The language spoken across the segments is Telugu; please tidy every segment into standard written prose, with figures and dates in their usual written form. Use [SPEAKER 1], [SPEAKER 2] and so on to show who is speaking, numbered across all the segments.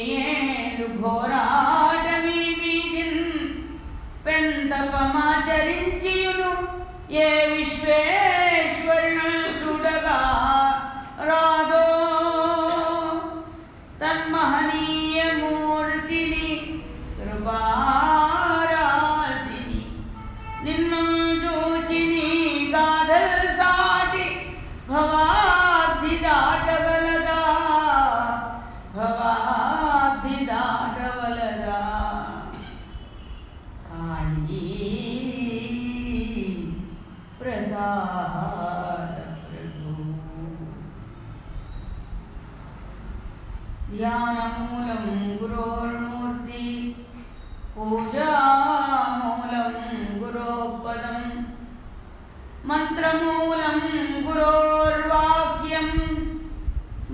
[SPEAKER 1] వెయ్యేళ్ళు ఘోరాటమీ వీధిన్ పెంతపమాచరించియును ఏ విశ్వేశ్వరుని చూడగా రాదో తన్మహనీయ మూర్తిని కృపారాశిని నిన్ను చూచిని గాథల్ సాటి భవాబ్ది దాటగలదా భవాబ్ది దాటవలదా కాళీ ప్రసాద ప్రభు ధ్యానమూలం గురోర్మూర్తి పూజామూలం గురోపదం మంత్రమూలం గురోర్వాక్యం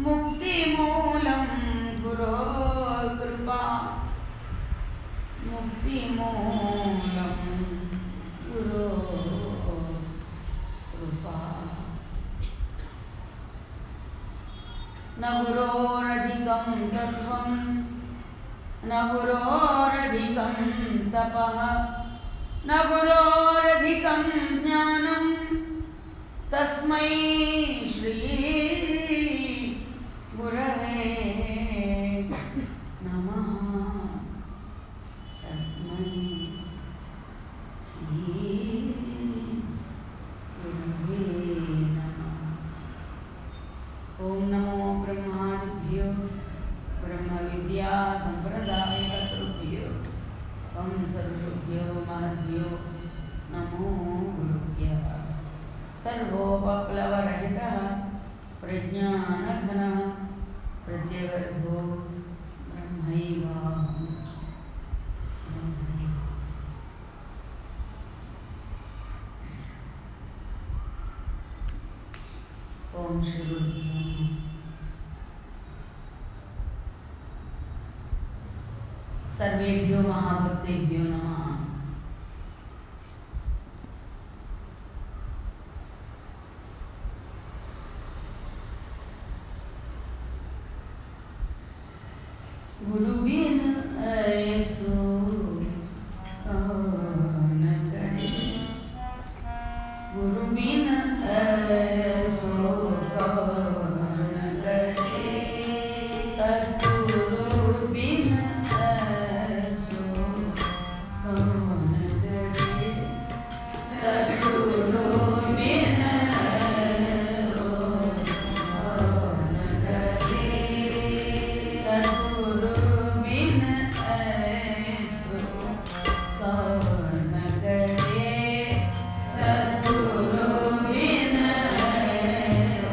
[SPEAKER 1] ముక్తిమూలం గురోర్కృపా ముక్తిమూలం గురోర్కృపా న గురోరధికం తత్వం న గురోరధికం తపః న గురోరధికం జ్ఞానం తస్మై శ్రీ గురవే నమః తస్మై శ్రీ గురవే నమః. ఓం నమో బ్రహ్మాదిభ్యో బ్రహ్మ విద్యా సంప్రదాయ కర్తృభ్యో వంశఋషిభ్యో మహద్భ్యో నమో గురుభ్యః. सर्वोपप्लवरहितः प्रज्ञानघनः प्रत्यगर्थो ब्रह्मैवाहम्. ओम श्री गुरुभ्यो नमः. सर्वेभ्यो महाभक्तेभ्यो नमः. गुरु बिन ऐसो कौन करे, गुरु बिन ऐसो कौन करे, सद्गुरु बिन ऐसो कौन करे, सद्गुरु बिन ऐसो कौन करे, सद्गुरु बिन ऐसो कौन करे, सद्गुरु बिन ऐसो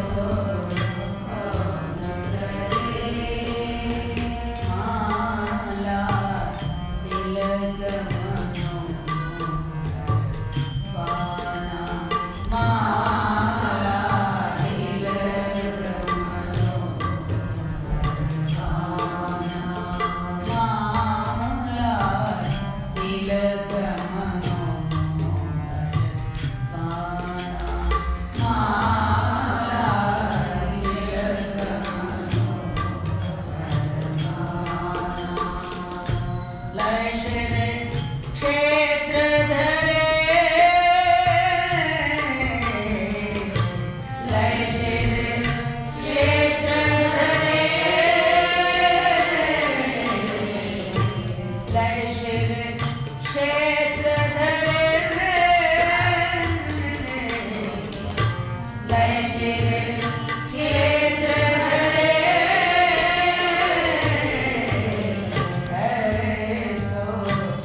[SPEAKER 1] कौन करे. माला तिलक मनो पाना, माला तिलक मनो पाना, माला तिलक मनो पाना, माला तिलक मनो पाना. लय श्री क्षेत्र धरे, लय श्री क्षेत्र धरे, लय श्री क्षेत्र धरे, लय श्री क्षेत्र धरे, ऐसो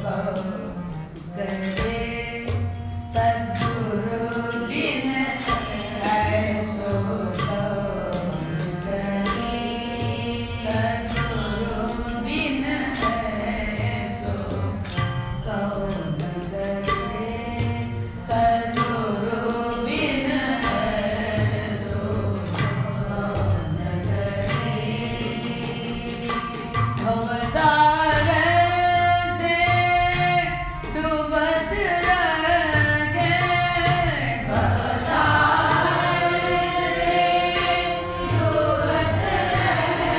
[SPEAKER 1] कौन करे, सद्गुरु बिन ऐसो कौन करे, सद्गुरु बिन ऐसो कौन करे, सद्गुरु बिन ऐसो कौन करे. भवसागर से डूबत रहे, भवसागर से डूबत रहे,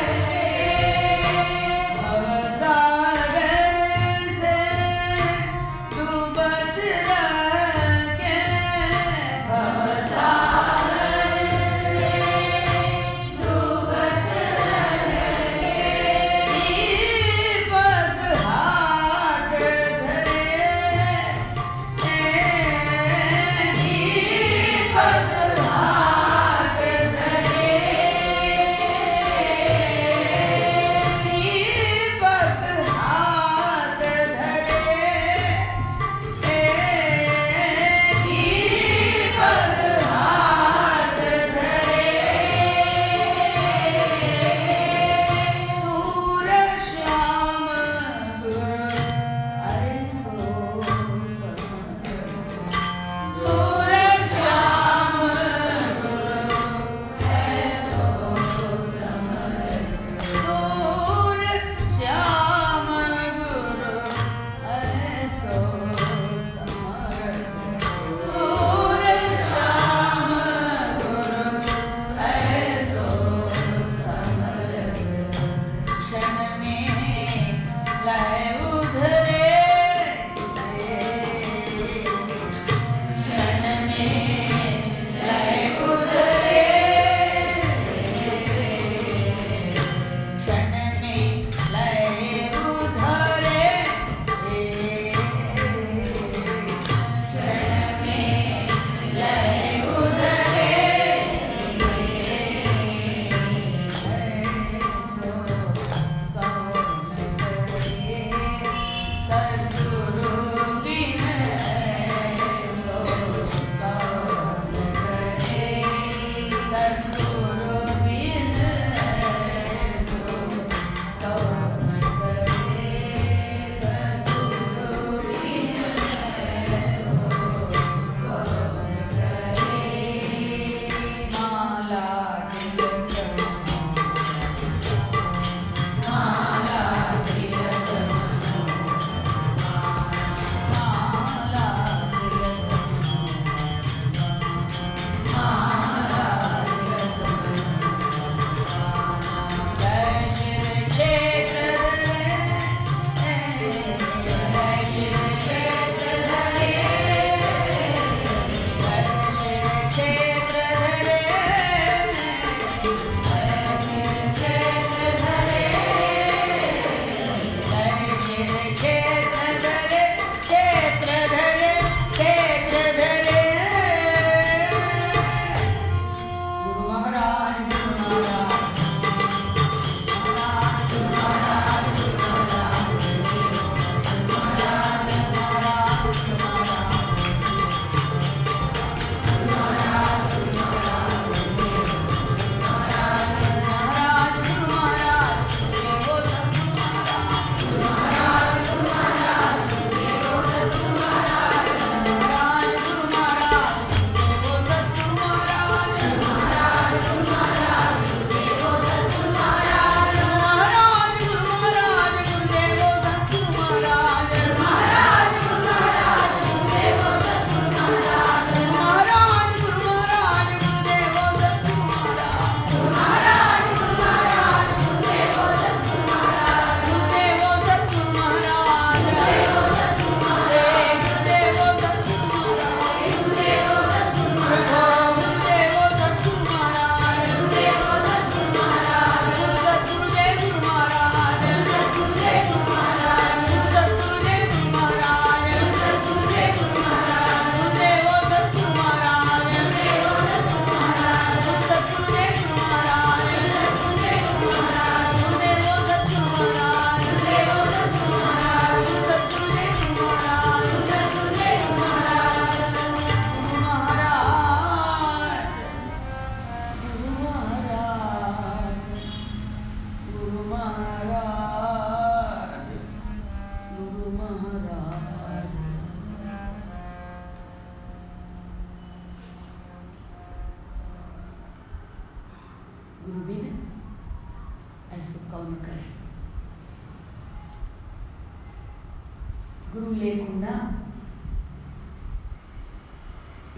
[SPEAKER 2] గురువు లేకుండా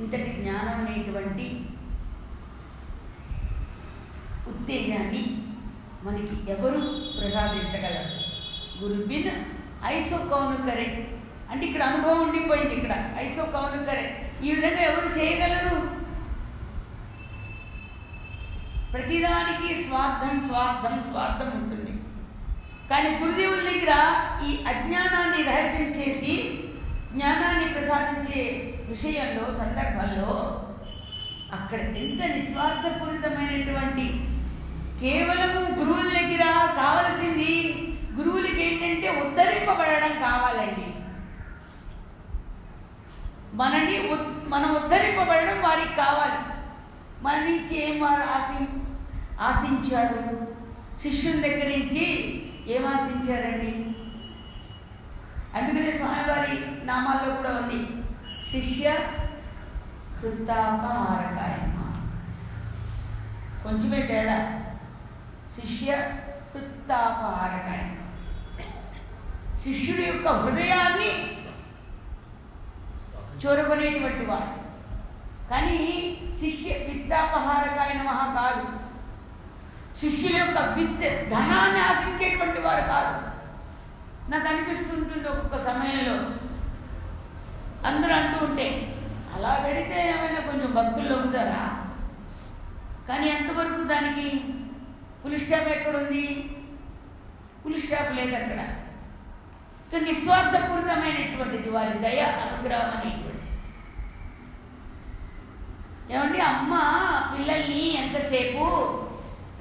[SPEAKER 2] ఇంతటి జ్ఞానం అనేటువంటి ఉత్తేజాన్ని మనకి ఎవరు ప్రసాదించగలరు? గురు బిన్ ఐసో కౌను కరే అంటే ఇక్కడ అనుభవం ఉండిపోయింది. ఇక్కడ ఐసో కౌను కరే ఈ విధంగా ఎవరు చేయగలరు? ప్రతిదానికి స్వార్థం స్వార్థం స్వార్థం ఉంటుంది. కానీ గురుదేవుల దగ్గర ఈ అజ్ఞానాన్ని రహితం చేసి జ్ఞానాన్ని ప్రసాదించే విషయంలో సందర్భంలో అక్కడ ఎంత నిస్వార్థపూరితమైనటువంటి కేవలము గురువుల దగ్గర కావలసింది గురువులకి ఏంటంటే ఉద్ధరింపబడడం కావాలండి. మనం ఉద్ధరింపబడడం వారికి కావాలి. మన నుంచి ఏం వారు ఆశించారు? శిష్యుని దగ్గర నుంచి ఏం ఆశించారండి? అందుకనే స్వామివారి నామాల్లో కూడా ఉంది శిష్య హృత్తాపహారకాయ. కొంచెమే తేడా. శిష్య హృత్తాపహారకాయ శిష్యుడి యొక్క హృదయాన్ని చూరగొనేటువంటి వాడు. కానీ శిష్య విత్తాపహారకాయ నమః కాదు. శిష్యుల యొక్క ధనాన్ని ఆశించేటువంటి వారు కాదు. నాకు అనిపిస్తుంటుంది ఒక్కొక్క సమయంలో అందరూ అంటూ ఉంటే అలా పెడితే ఏమైనా కొంచెం భక్తుల్లో ఉంటారా? కానీ ఎంతవరకు దానికి ఫుల్ స్టాప్ ఎక్కడుంది? ఫుల్ స్టాప్ లేదు అక్కడ. నిస్వార్థపూరితమైనటువంటిది వారి దయ అనుగ్రహం అనేటువంటి. ఏమండి అమ్మ పిల్లల్ని ఎంతసేపు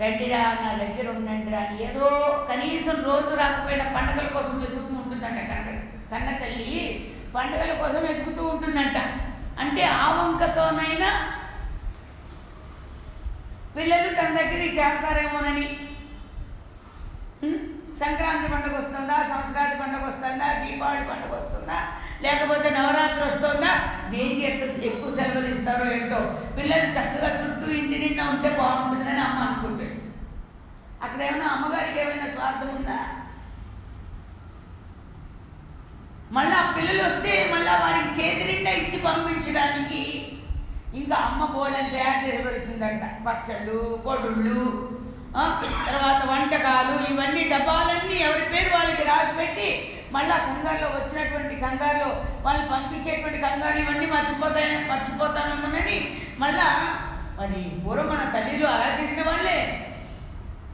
[SPEAKER 2] రండిరా నా దగ్గర ఉండండిరా అని ఏదో కనీసం రోజు రాకపోయినా పండుగల కోసం వెతుకుతూ ఉంటుందంట. కన్న తల్లి పండుగల కోసం వెతుకుతూ ఉంటుందంట. అంటే ఆ వంకతోనైనా పిల్లలు తన దగ్గరికి చేస్తారేమోనని. సంక్రాంతి పండుగ వస్తుందా, సంవత్సరాది పండుగ వస్తుందా, దీపావళి పండుగ వస్తుందా, లేకపోతే నవరాత్రి వస్తుందా, దేనికి ఎక్కువ సెలవులు ఇస్తారో ఏంటో, పిల్లలు చక్కగా చుట్టూ ఇంటి నిండా ఉంటే బాగుంటుందని అమ్మ అనుకుంటుంది. అక్కడ ఏమైనా అమ్మగారికి ఏమైనా స్వార్థం ఉందా? మళ్ళీ ఆ పిల్లలు వస్తే మళ్ళీ వారికి చేతి నిండా ఇచ్చి పంపించడానికి ఇంకా అమ్మ బోళ్ళని తయారు చేసి పెడుతుందంట. పచ్చళ్ళు, పొడుళ్ళు, తర్వాత వంటకాలు, ఇవన్నీ డబ్బాలన్నీ ఎవరి పేరు వాళ్ళకి రాసి పెట్టి మళ్ళీ కంగారులో వచ్చినటువంటి కంగారులో వాళ్ళు పంపించేటువంటి కంగారు ఇవన్నీ మర్చిపోతామేమోనని మళ్ళా మరి పూర్వం మన తల్లిలు అలా చేసిన వాళ్ళే.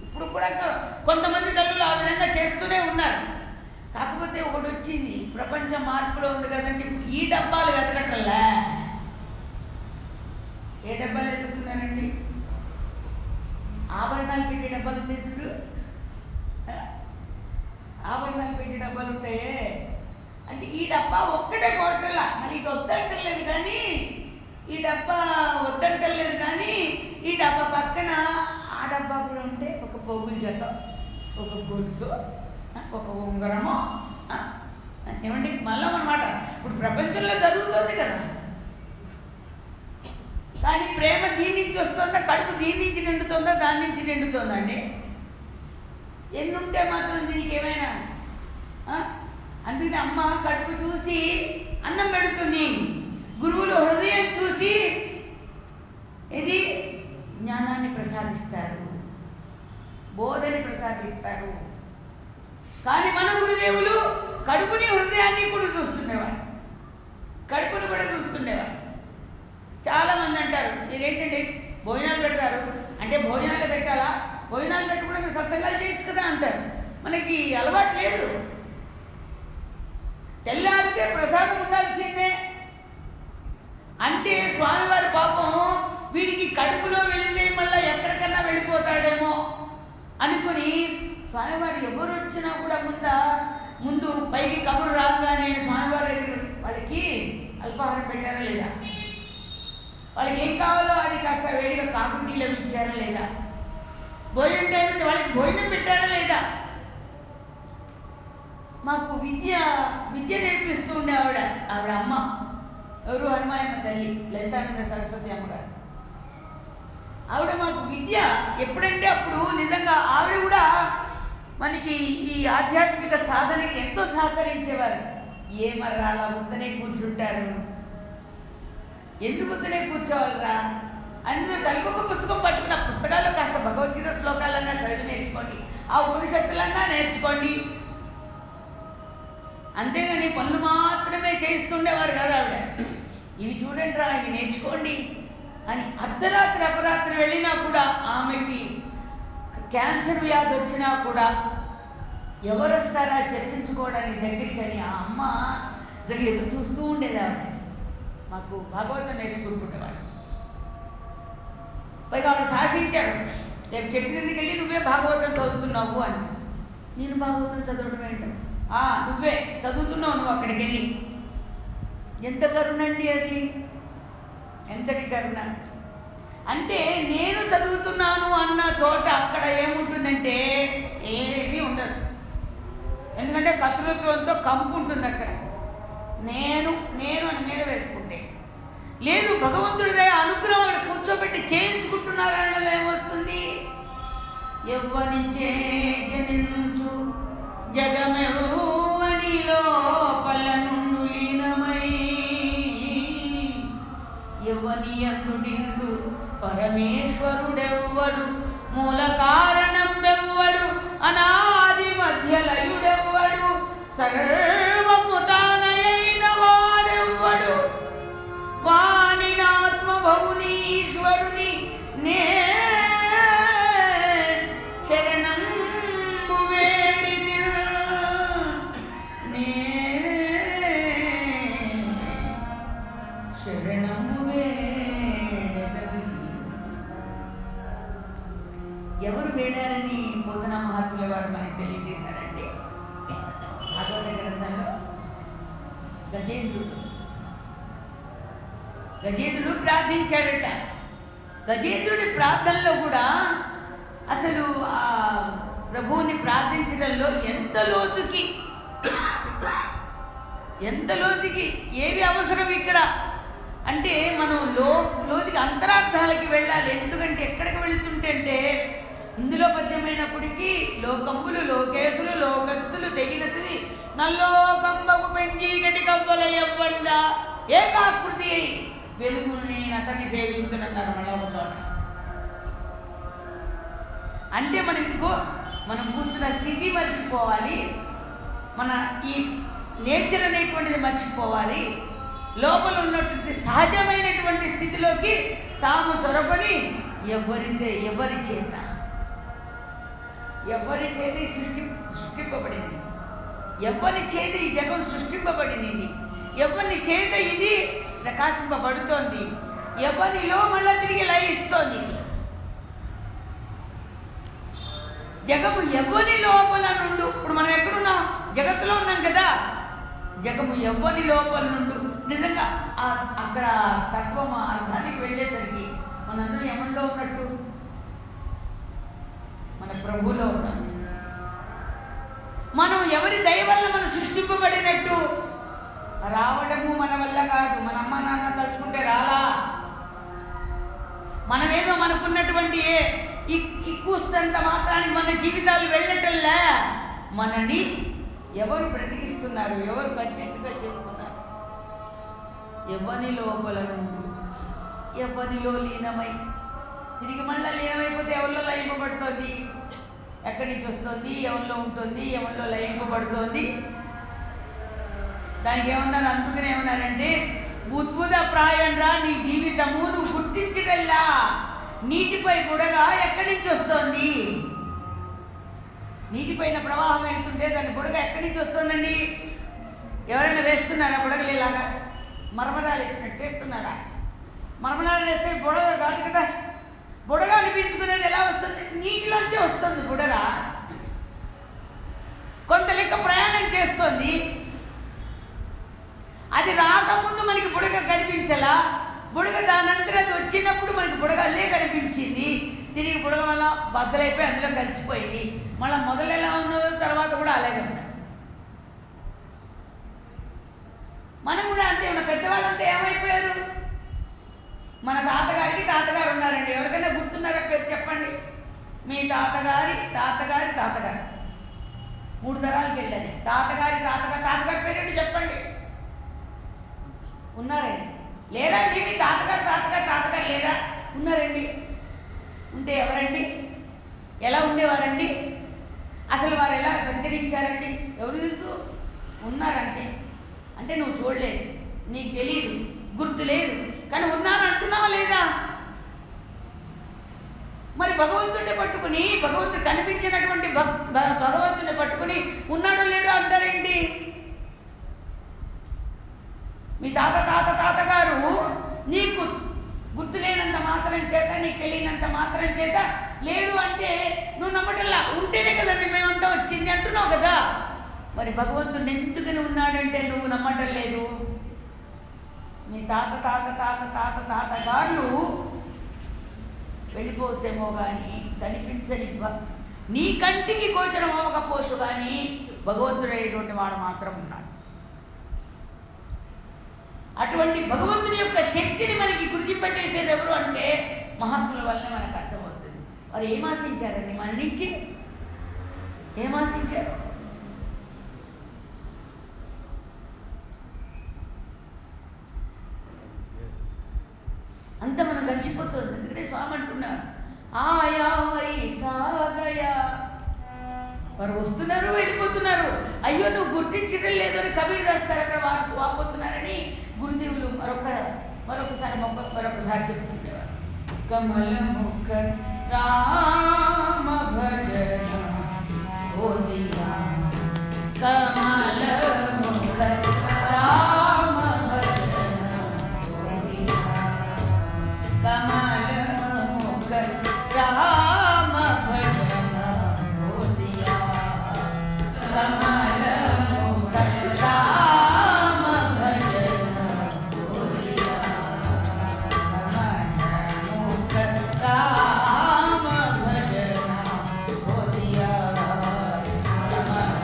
[SPEAKER 2] ఇప్పుడు కూడా కొంతమంది తల్లులు ఆ విధంగా చేస్తూనే ఉన్నారు. కాకపోతే ఒకటి వచ్చింది, ప్రపంచ మార్పులో ఉంది కదండి. ఈ డబ్బాలు వెతకట్లే. ఏ డబ్బాలు వెతుకుతున్నారండి? ఆభరణాలు పెట్టే డబ్బాలు ఉంటాయి చూడు. ఆభరణాలు పెట్టే డబ్బాలు ఉంటాయే. అంటే ఈ డబ్బా ఒక్కటే కొట్టలా. మళ్ళీ ఇది వద్దంటలేదు కానీ ఈ డబ్బా వద్దంటలేదు కానీ ఈ డబ్బా పక్కన ఆ డబ్బా కూడా ఉంటే ఒక పోగుల జత, ఒక గొలుసు, ఒక ఉంగరము. ఏమండి మళ్ళీ అన్నమాట. ఇప్పుడు ప్రపంచంలో జరుగుతుంది కదా. కానీ ప్రేమ దీని నుంచి వస్తుందా, కడుపు దీని నుంచి నిండుతుందా, దాని నుంచి నిండుతుందా అండి? ఎన్నుంటే మాత్రం దీనికి ఏమైనా. అందుకని అమ్మ కడుపు చూసి అన్నం పెడుతుంది. గురువులు హృదయం చూసి ఇది జ్ఞానాన్ని ప్రసాదిస్తారు, బోధని ప్రసాదిస్తారు. కానీ మన గురుదేవులు కడుపుని హృదయాన్ని కూడా చూస్తుండేవారు, కడుపుని కూడా చూస్తుండేవారు. చాలామంది అంటారు మీరేంటంటే భోజనాలు పెడతారు అంటే భోజనాలు పెట్టాలా, భోజనాలు పెట్టుకుంటే మీరు సత్సంగాలు చేయొచ్చు కదా అంటారు. మనకి అలవాటు లేదు. తెల్లారితే ప్రసాదం ఉండాల్సిందే. అంటే స్వామివారి పాపం వీడికి కడుపులో వెళితే మళ్ళీ ఎక్కడికన్నా వెళ్ళిపోతాడేమో అనుకుని స్వామివారు ఎవరు వచ్చినా కూడా ముందు పైకి కబురు రాగానే స్వామివారి దగ్గర వాళ్ళకి అల్పాహారం పెట్టారా లేదా, వాళ్ళకి ఏం కావాలో అది కాస్త వేడిగా కాఫీ టీలో ఇచ్చారా లేదా, భోజనం టైం వాళ్ళకి భోజనం పెట్టారా లేదా. మాకు విద్య నేర్పిస్తూ ఉండే ఆవిడ అమ్మ ఎవరు, హనుమాయమ్మ తల్లి, లలితానంద సరస్వతి అమ్మగారు. ఆవిడ మాకు విద్య ఎప్పుడంటే అప్పుడు నిజంగా ఆవిడ కూడా మనకి ఈ ఆధ్యాత్మిక సాధనకి ఎంతో సహకరించేవారు. ఏమర్రా అలా ఉత్తనే కూర్చుంటారు, ఎందుకు ఉత్తనే కూర్చోవాలరా? అందులో తలకొక పుస్తకం పట్టుకున్న పుస్తకాల్లో కాస్త భగవద్గీత శ్లోకాలన్నా చదివి నేర్చుకోండి, ఆ ఉపనిషత్తులన్నా నేర్చుకోండి. అంతేగాని పనులు మాత్రమే చేస్తుండేవారు కదా ఆవిడ. ఇవి చూడండి రా, ఇవి నేర్చుకోండి అని అర్ధరాత్రి అపరాత్రి వెళ్ళినా కూడా, ఆమెకి క్యాన్సర్ వ్యాధి వచ్చినా కూడా ఎవరు వస్తారా చర్చించుకోవడానికి దగ్గరికి అని ఆ అమ్మ అసలు ఎదురు చూస్తూ ఉండేది. ఆవిడ మాకు భాగవతం నేర్చుకుంటుండేవాడు. పైగా ఆవిడ శాసించారు, రేపు చెట్టు కిందకి వెళ్ళి నువ్వే భాగవతం చదువుతున్నావు అని. నేను భాగవతం చదవడం ఏంటో? నువ్వే చదువుతున్నావు, నువ్వు అక్కడికి వెళ్ళి. ఎంత కరుణండి అది, ఎంతటి కరుణ అంటే! నేను చదువుతున్నాను అన్న చోట అక్కడ ఏముంటుందంటే ఏమీ ఉండదు. ఎందుకంటే కర్తృత్వంతో కంపు ఉంటుంది అక్కడ. నేను అని మీద వేసుకుంటే లేదు, భగవంతుడిదే అనుగ్రహం అక్కడ కూర్చోబెట్టి చేయించుకుంటున్నారన్న ఏమొస్తుంది? ఎవ్వని జనించు జగమెవ్వని లోపల నుండు లీనమై, ఎవ్వని అందుడిందు పరమేశ్వరుడెవ్వడు, మూల కారణం ఎవ్వడు, అనాది మధ్యలయుడెవ్వడు, సర్వము తానయైన వాడెవ్వడు, వాని ఆత్మభవునీశ్వరుని నే శరణంబు వేడిది, నే శరణంబు వేడిది. ఎవరు వేడారని బోధన మహాత్ముల వారు మనకి తెలియజేశారండి. భాగవత గ్రంథంలో గజేంద్రుడు ప్రార్థించాడట. గజేంద్రుడి ప్రార్థనలో కూడా అసలు ఆ ప్రభువుని ప్రార్థించడంలో ఎంత లోతుకి ఏవి అవసరం ఇక్కడ అంటే మనం లోతుకి అంతరార్థాలకి వెళ్ళాలి. ఎందుకంటే ఎక్కడికి వెళుతుంటే అంటే ఇందులో పద్యమైనప్పటికీ లోకంబులు లోకేశులు లోకస్తులు తెగినది నల్లోకంబకు పెంచీగటి కవ్వల ఎవ్వండ ఏకాకృతి అయి వెలుగును నేను అతన్ని సేవించునన్నారు మళ్ళా ఒక చోట. అంటే మనం కూర్చున్న స్థితి మర్చిపోవాలి, మన ఈ నేచర్ అనేటువంటిది మర్చిపోవాలి, లోపల ఉన్నటువంటి సహజమైనటువంటి స్థితిలోకి తాము చొరకొని ఎవరి చేత సృష్టింపబడింది, ఎవరి చేత ఈ జగం సృష్టింపబడినది, ఎవరి చేత ఇది ప్రకాశింపబడుతోంది, ఎవరిలో మళ్ళా తిరిగి లయిస్తోంది. జగము ఎవరి లోపల నుండు, ఇప్పుడు మనం ఎక్కడున్నాం? జగత్తులో ఉన్నాం కదా. జగము ఎవ్వని లోపల నుండు నిజంగా అక్కడ తత్వం అర్థానికి వెళ్ళేసరికి మనందరూ ఎవరిలో ఉన్నట్టు? మన ప్రభువులో ఉన్నాం. మనం ఎవరి దయ వల్ల మనం సృష్టింపబడినట్టు? రావడము మన వల్ల కాదు, మన అమ్మ నాన్న తలుచుకుంటే రాలా. మనమేదో మనకున్నటువంటి ఈ కూస్తంత మాత్రానికి మన జీవితాలు వెళ్ళటంలే. మనని ఎవరు బ్రతికిస్తున్నారు, ఎవరు కంటెంట్గా చేస్తున్నారు? ఎవరి లోపల నుండి ఎవరిలో లీనమై తిరిగి మళ్ళీ లీనమైపోతే ఎవరిలో లయింపబడుతోంది? ఎక్కడి నుంచి వస్తుంది? ఎవరిలో ఉంటుంది? ఎవరిలో లయింపబడుతోంది? దానికి ఏమన్నారు? అందుకనే ఏమన్నారంటే ఉద్భుత ప్రాయంగా నీ జీవితము నువ్వు గుర్తించగల్లా. నీటిపై బుడగ ఎక్కడి నుంచి వస్తోంది? నీటిపైన ప్రవాహం వెళ్తుంటే దాని బుడగ ఎక్కడి నుంచి వస్తుందండి? ఎవరైనా వేస్తున్నారా బుడగలు? ఇలాగా మరమరాలు వేసినట్టు వేస్తున్నారా? మరమరాలు వేస్తే బుడగ కాదు కదా. బుడగ అనిపించుకునేది ఎలా వస్తుంది? నీటిలోంచే వస్తుంది బుడగ. కొంత లెక్క ప్రయాణం చేస్తుంది. అది రాకముందు మనకి బుడగ కనిపించలా. బుడగ దానంతరం అది వచ్చినప్పుడు మనకి బుడగ అల్లే కనిపించింది. తిరిగి బుడగ వల్ల బద్దలైపోయి అందులో కలిసిపోయింది. మళ్ళీ మొదలు ఎలా ఉన్నదో తర్వాత కూడా అలాగే ఉన్నది. మనం కూడా అంతే. మన పెద్దవాళ్ళంతా ఏమైపోయారు? మన తాతగారికి తాతగారు ఉన్నారండి. ఎవరికైనా గుర్తున్నారా? పేరు చెప్పండి. మీ తాతగారి తాతగారి తాతగారు 3 తరాలకి వెళ్ళాలి. తాతగారి తాతగారి పేరేంటి చెప్పండి? ఉన్నారండి? లేరా అండి? మీ తాతగారు లేరా? ఉన్నారండి? ఉంటే ఎవరండి? ఎలా ఉండేవారండి? అసలు వారు ఎలా సంచరించారండి? ఎవరు తెలుసు? ఉన్నారంతే. అంటే నువ్వు చూడలేదు, నీకు తెలియదు, గుర్తు లేదు, కానీ ఉన్నాను అంటున్నావా లేదా? మరి భగవంతుడిని పట్టుకుని, భగవంతుడు కనిపించినటువంటి భగవంతుని పట్టుకుని ఉన్నాడో లేడో అంటారేంటి? మీ తాతగారు నీకు గుర్తు లేనంత మాత్రం చేత, నీకు తెలియనంత మాత్రం చేత లేడు అంటే నువ్వు నమ్మటల్లా. ఉంటేనే కదండి మేమంతా వచ్చింది అంటున్నావు కదా. మరి భగవంతుడు ఎందుకని ఉన్నాడంటే నువ్వు నమ్మటం లేదు. మీ తాతగారు వెళ్ళిపోవచ్చేమో కానీ కనిపించని, నీ కంటికి గోచరం అవ్వకపోవచ్చు కానీ భగవంతుడు అనేటువంటి వాడు మాత్రం ఉన్నాడు. అటువంటి భగవంతుని యొక్క శక్తిని మనకి గుర్తింపచేసేది ఎవరు అంటే మహాత్ముల వల్లనే మనకు అర్థమవుతుంది. వారు ఏమాశించారండి మన నుంచి? ఏమాశించారు? అంత మనం గడిచిపోతుంది. అందుకనే స్వామి అంటున్నారు, ఆయా వై సాగయా. వారు వస్తున్నారు, వెళ్ళిపోతున్నారు. అయ్యో నువ్వు గుర్తించడం లేదు అని కబీర్ దాస్ గారు అక్కడ వాపోతున్నారని గురుదేవులు మరొకసారి చెప్తుండేవారు. కమల ముఖ రామ భజన ఓదియా, కమల ముఖ రామ భజన ఓదియా, కమల ముఖ రామ భజన ఓదియా, కమల ముఖ రామ భజన ఓదియా, కమల ముఖ రామ భజన ఓదియా, కమల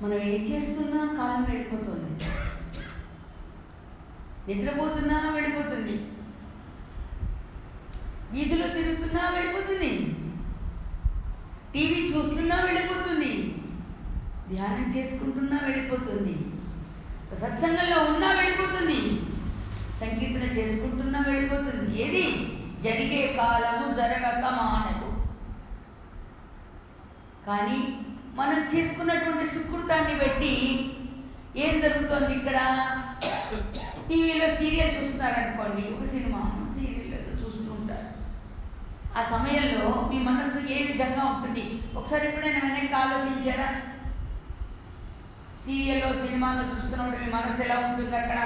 [SPEAKER 2] మనం ఏం చేస్తున్నా కాలం వెళ్ళిపోతుంది, నిద్రపోతున్నా వెళ్ళిపోతుంది, వీధిలో తిరుగుతున్నా వెళ్ళిపోతుంది, టీవీ చూస్తున్నా వెళ్ళిపోతుంది, ధ్యానం చేసుకుంటున్నా వెళ్ళిపోతుంది, సత్సంగంలో ఉన్నా వెళ్ళిపోతుంది, సంకీర్తన చేసుకుంటున్నా వెళ్ళిపోతుంది. ఏది జరిగే కాలము జరగక మానదు. కానీ మనం చేసుకున్నటువంటి సుకృతాన్ని బట్టి ఏం జరుగుతోంది ఇక్కడ? టీవీలో సీరియల్ చూస్తున్నారనుకోండి, ఒక సినిమా సీరియల్ ఏదో చూస్తూ ఉంటారు. ఆ సమయంలో మీ మనస్సు ఏ విధంగా ఉంటుంది? ఒకసారి ఎప్పుడైనా వెనక్కి ఆలోచించారా? సీరియల్లో సినిమాలో చూస్తున్నప్పుడు మీ మనస్సు ఎలా ఉంటుంది అక్కడ?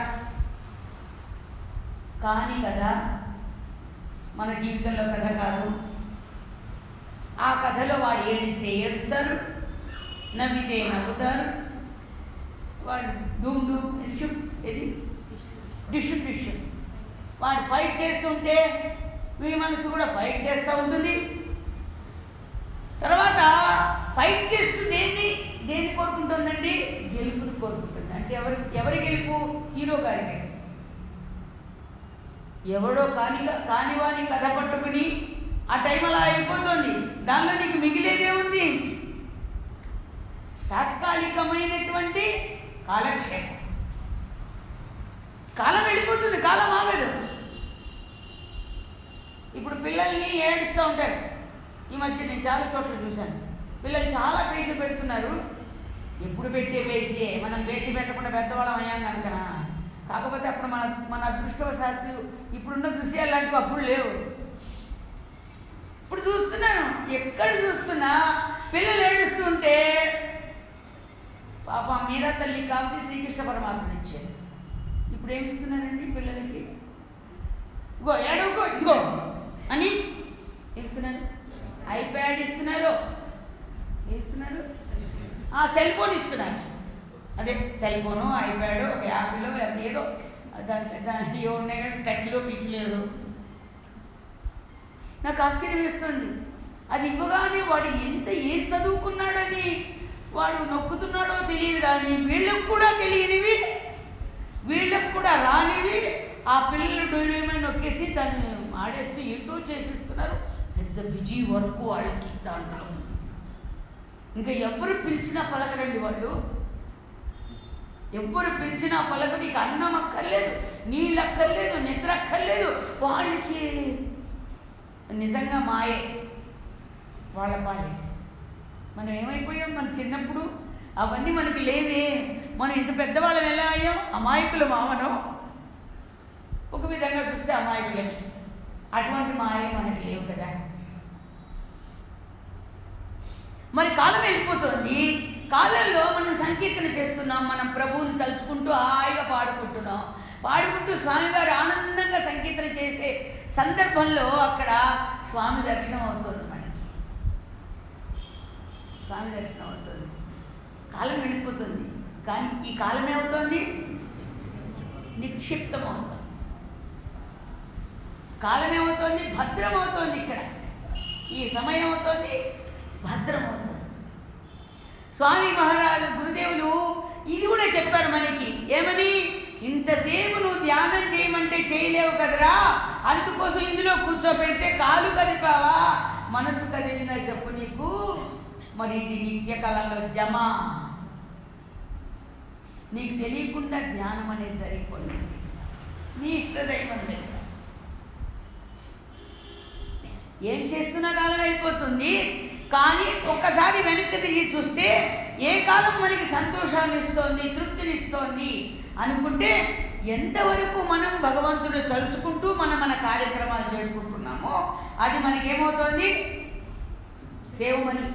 [SPEAKER 2] కానీ కదా మన జీవితంలో కథ కాదు. ఆ కథలో వాడు ఏడిస్తే ఏడుస్తారు, నవ్వితే నవ్వుతారు, వాడు డూమ్ డూమ్ షుప్ ఇది డిష్ డిష్, వాడు ఫైట్ చేస్తుంటే మీ మనసు కూడా ఫైట్ చేస్తూ ఉంటుంది. తర్వాత ఫైట్ చేస్తూ దేన్ని కోరుకుంటుందండి? గెలుపుని కోరుకుంటుంది. అంటే ఎవరి గెలుపు? హీరో గారి గెలుపు. ఎవడో కానివాని కథ పట్టుకుని ఆ టైం అలా అయిపోతుంది. దానిలో నీకు మిగిలేదే ఉంది? తాత్కాలికమైనటువంటి కాలక్షేపం. కాలం వెళ్ళిపోతుంది, కాలం ఆగదు. ఇప్పుడు పిల్లల్ని ఏడుస్తూ ఉంటారు. ఈ మధ్య నేను చాలా చోట్ల చూశాను, పిల్లలు చాలా పేజీ పెడుతున్నారు. ఎప్పుడు పెట్టే పేజీయే, మనం పేజీ పెట్టకుండా పెద్దవాళ్ళం అయ్యాం కనుకనా. కాకపోతే అప్పుడు మన అదృష్టవశాత్తు ఇప్పుడున్న దృశ్యాలు లాంటివి అప్పుడు లేవు. ఇప్పుడు చూస్తున్నాను, ఎక్కడ చూస్తున్నా పిల్లలు ఏడుస్తుంటే పాప మీరా తల్లి కాబట్టి శ్రీకృష్ణ పరమాత్మ ఇచ్చారు. ఇప్పుడు ఏమిస్తున్నారండి పిల్లలకి? ఇగో ఏడవుకో ఇదిగో అని ఇస్తున్నారు. ఐప్యాడ్ ఇస్తున్నారు, ఇస్తున్నారు, సెల్ ఫోన్ ఇస్తున్నారు. అదే సెల్ ఫోను, ఐప్యాడ్, ఒక యాపిల్, ఏదో దాని ఉన్నాయి కానీ టచ్లో పిచ్చలేదు. నాకు ఆశ్చర్యం వేస్తుంది. అది ఇవ్వగానే వాడు ఏం చదువుకున్నాడని వాడు నొక్కుతున్నాడో తెలియదు. కానీ వీళ్ళకు కూడా తెలియనివి, వీళ్ళకు కూడా రానివి ఆ పిల్లలు డొలిమని నొక్కేసి దాన్ని ఆడేస్తూ ఏంటో చేసేస్తున్నారు. పెద్ద బిజీ వర్క్ వాళ్ళకి దాంట్లో. ఇంకా ఎవరు పిలిచినా పలకరండి వాళ్ళు. ఎవ్వరు పిలిచినా పలక. నీకు అన్నం అక్కర్లేదు, నీళ్ళు అక్కర్లేదు, నిద్ర అక్కర్లేదు. వాళ్ళకి నిజంగా మాయే వాళ్ళ పాలే. మనం ఏమైపోయాం? మన చిన్నప్పుడు అవన్నీ మనకి లేవే. మనం ఇంత పెద్దవాళ్ళం ఎలా అయ్యాం? అమాయకులు మామనం. ఒక విధంగా చూస్తే అమాయకులే. అటువంటి మాయలు మనకి లేవు కదా. మరి కాలం వెళ్ళిపోతుంది. కాలంలో మనం సంకీర్తన చేస్తున్నాం, మనం ప్రభువుని తలుచుకుంటూ హాయిగా పాడుకుంటున్నాం. పాడుకుంటూ స్వామివారు ఆనందంగా సంకీర్తన చేసే సందర్భంలో అక్కడ స్వామి దర్శనం అవుతుంది. మనకి స్వామి దర్శనం అవుతుంది. కాలం వెళ్ళిపోతుంది, కానీ ఈ కాలం ఏమవుతుంది? నిక్షిప్తం అవుతుంది. కాలం ఏమవుతుంది? భద్రం అవుతుంది. ఇక్కడ ఈ సమయం అవుతుంది, భద్రం అవుతుంది. స్వామి మహారాజు గురుదేవులు ఇది కూడా చెప్పారు మనకి. ఏమని? ఇంతసేపు నువ్వు ధ్యానం చేయమంటే చేయలేవు కదరా, అందుకోసం ఇందులో కూర్చోబెడితే కాలు కదిపావా, మనసు కదిలినా చెప్పు నీకు. మరి ఇది నిత్యకాలంలో జమ. నీకు తెలియకుండా ధ్యానం అనేది జరిగిపోయింది. నీ ఇష్టదైవం దగ్గర ఏం చేస్తున్నా కాలం అయిపోతుంది. కానీ ఒక్కసారి వెనక్కి తిరిగి చూస్తే ఏ కాలం మనకి సంతోషాన్ని ఇస్తోంది, తృప్తినిస్తోంది అనుకుంటే ఎంతవరకు మనం భగవంతుడు తలుచుకుంటూ మన కార్యక్రమాలు చేసుకుంటున్నామో అది మనకేమవుతోంది? సేవ్ మనీ,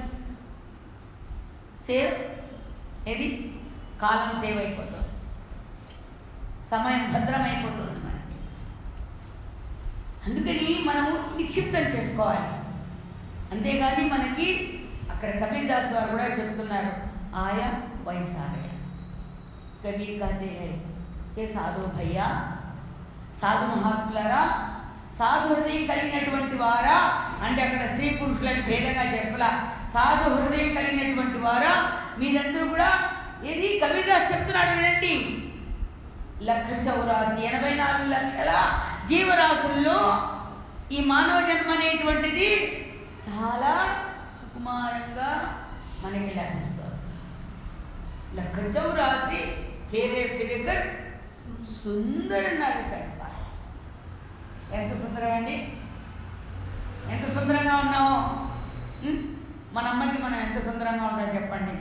[SPEAKER 2] సేవ్ ఏది? కాలం సేవ్ అయిపోతుంది, సమయం భద్రమైపోతుంది మనకి. అందుకని మనము నిక్షిప్తం చేసుకోవాలి. అంతేగాని మనకి అక్కడ కబీర్ దాస్ వారు కూడా చెప్తున్నారు, ఆయా వయసాలయ కబీర్ कहते हैं ఏ సాధు భయ్యా, సాధు మహాత్ములారా, సాధు హృదయం కలిగినటువంటి వారా అంటే అక్కడ స్త్రీ పురుషులను భేదంగా చెప్పలా. సాధు హృదయం కలిగినటువంటి వారా, మీరందరూ కూడా ఇది కబీర్దాస్ చెప్తున్నాడు వినండి. 1,84 లక్షల జీవరాశుల్లో ఈ మానవ జన్మ అనేటువంటిది చాలా సుకుమారంగా మనకి లభిస్తుంది. 1,84 హేరే ఫిరికర్ సుందర నరకల్ప. ఎంత సుందరం అండి, ఎంత సుందరంగా ఉన్నామో. మన అమ్మకి మనం ఎంత సుందరంగా ఉంటాం చెప్పండి.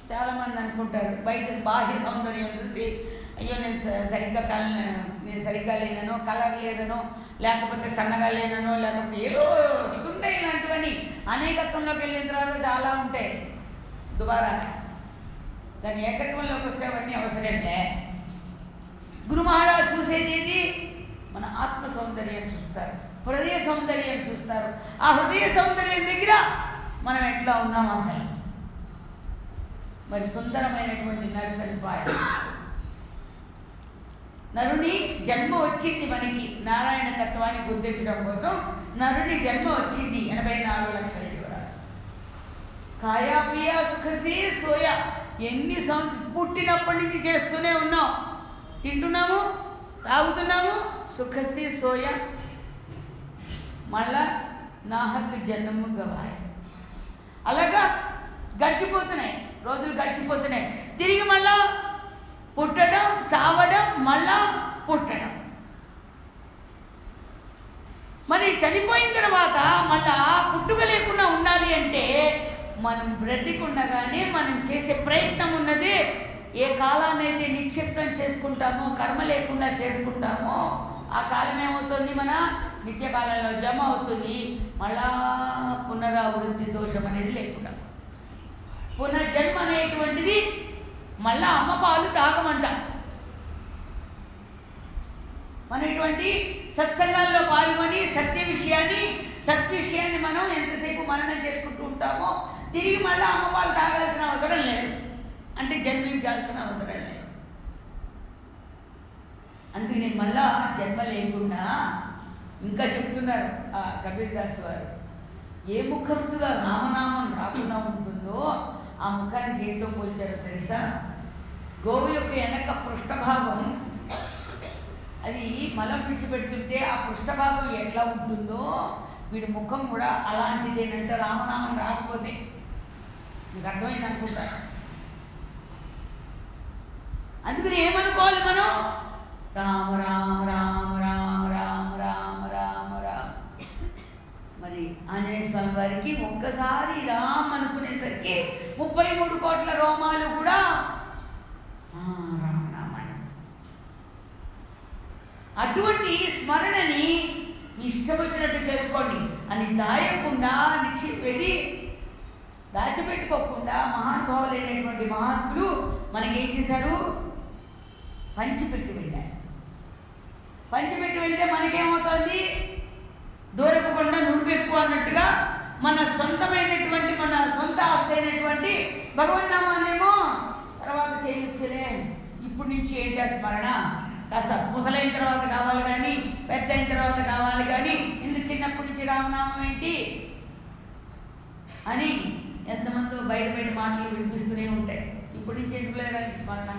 [SPEAKER 2] చాలామంది అనుకుంటారు బయట బాహ్య సౌందర్యం చూసి, అయ్యో నేను సరిగ్గా లేననో, కలర్ లేదనో, లేకపోతే సన్నగా లేననో, లేకపోతే ఏదో వస్తుంటాయి ఇలాంటివని. అనేకత్వంలోకి వెళ్ళిన తర్వాత చాలా ఉంటాయి దుబారాగా. కానీ ఏకత్వంలోకి వస్తే అవన్నీ అవసరంలే. గురు మహారాజ్ చూసేది ఏది? మన ఆత్మ సౌందర్యం చూస్తారు, హృదయ సౌందర్యం చూస్తారు. ఆ హృదయ సౌందర్యం దగ్గర మనం ఎట్లా ఉన్నాం అసలు. మరి సుందరమైనటువంటి నరతల్పాయ నరుని జన్మ వచ్చింది మనకి. నారాయణ తత్వాన్ని గుర్తించడం కోసం నరుని జన్మ వచ్చింది. 84 లక్షల జీవరాశి. కాయా పియా సుఖసి సోయా. ఎన్ని సంవత్సరాలు పుట్టినప్పటి నుంచి చేస్తూనే ఉన్నాం. తింటున్నాము, తాగుతున్నాము, సుఖసి సోయా. మళ్ళా నాహకు జన్మము గవాయ. అలాగా గడిచిపోతున్నాయి రోజులు, గడిచిపోతున్నాయి. తిరిగి మళ్ళా పుట్టడం, చావడం, మళ్ళా పుట్టడం. మరి చనిపోయిన తర్వాత మళ్ళా పుట్టుక లేకుండా ఉండాలి అంటే మనం బ్రతికుండగానే మనం చేసే ప్రయత్నం ఉన్నది. ఏ కాలాన్ని అయితే నిక్షిప్తం చేసుకుంటామో, కర్మ లేకుండా చేసుకుంటామో, ఆ కాలం ఏమవుతుంది? మన నిత్యకాలంలో జమ అవుతుంది. మళ్ళా పునరావృత్తి దోషం అనేది లేకుండా, పునర్జన్మ అనేటువంటిది మళ్ళా అమ్మ పాలు తాగమంట. మన ఇటువంటి సత్సంగాల్లో పాల్గొని సత్విషయాన్ని మనం ఎంతసేపు మననం చేసుకుంటూ ఉంటామో, తిరిగి మళ్ళీ అమ్మ పాలు తాగాల్సిన అవసరం లేదు. అంటే జన్మించాల్సిన అవసరం లేదు. అందుకని మళ్ళా జన్మ లేకుండా ఇంకా చెప్తున్నారు ఆ కబీర్దాస్ వారు. ఏ ముఖస్తుగా రామనామం రాకుండా ఉంటుందో ఆ ముఖాన్ని దేంతో పోల్చారో తెలుసా? గోవు యొక్క వెనక పృష్ఠభాగం, అది మలం విడిచిపెడుతుంటే ఆ పృష్ఠభాగం ఎట్లా ఉంటుందో వీడి ముఖం కూడా అలాంటిదేనంటే రామనామం రాకపోతే. మీకు అర్థమైంది అనుకుంటా. అందుకని ఏమనుకోవాలి మనం? రామ రామ రామ రామ రామ రామ రామ రామ. మరి ఆంజనేయ స్వామి వారికి ఒక్కసారి రామ్ అనుకునేసరికి 33 కోట్ల రోమాలు కూడా రామనామాన్ని. అటువంటి స్మరణని ఇష్టం వచ్చినట్టు చేసుకోండి అని దాయకుండా దాచిపెట్టుకోకుండా మహానుభావులైనటువంటి మహాత్ములు మనకేం చేశారు? పంచిపెట్టి వెళ్ళారు. పంచిపెట్టి వెళ్తే మనకేమవుతుంది? దూరపు కొండ నుడిపెక్కు అన్నట్టుగా మన సొంతమైనటువంటి, మన సొంత ఆస్తి అయినటువంటి భగవన్నామాన్నేమో తర్వాత చేయొచ్చులే, ఇప్పుడు నుంచి ఏంటి ఆ స్మరణ, కాస్త ముసలైన తర్వాత కావాలి కానీ, పెద్ద అయిన తర్వాత కావాలి కానీ, ఇంత చిన్నప్పటి నుంచి రామనామం ఏంటి అని ఎంతమందో బయట మాటలు వినిపిస్తూనే ఉంటాయి. ఇప్పటి నుంచి ఎందుకు లేడానికి స్మరణ?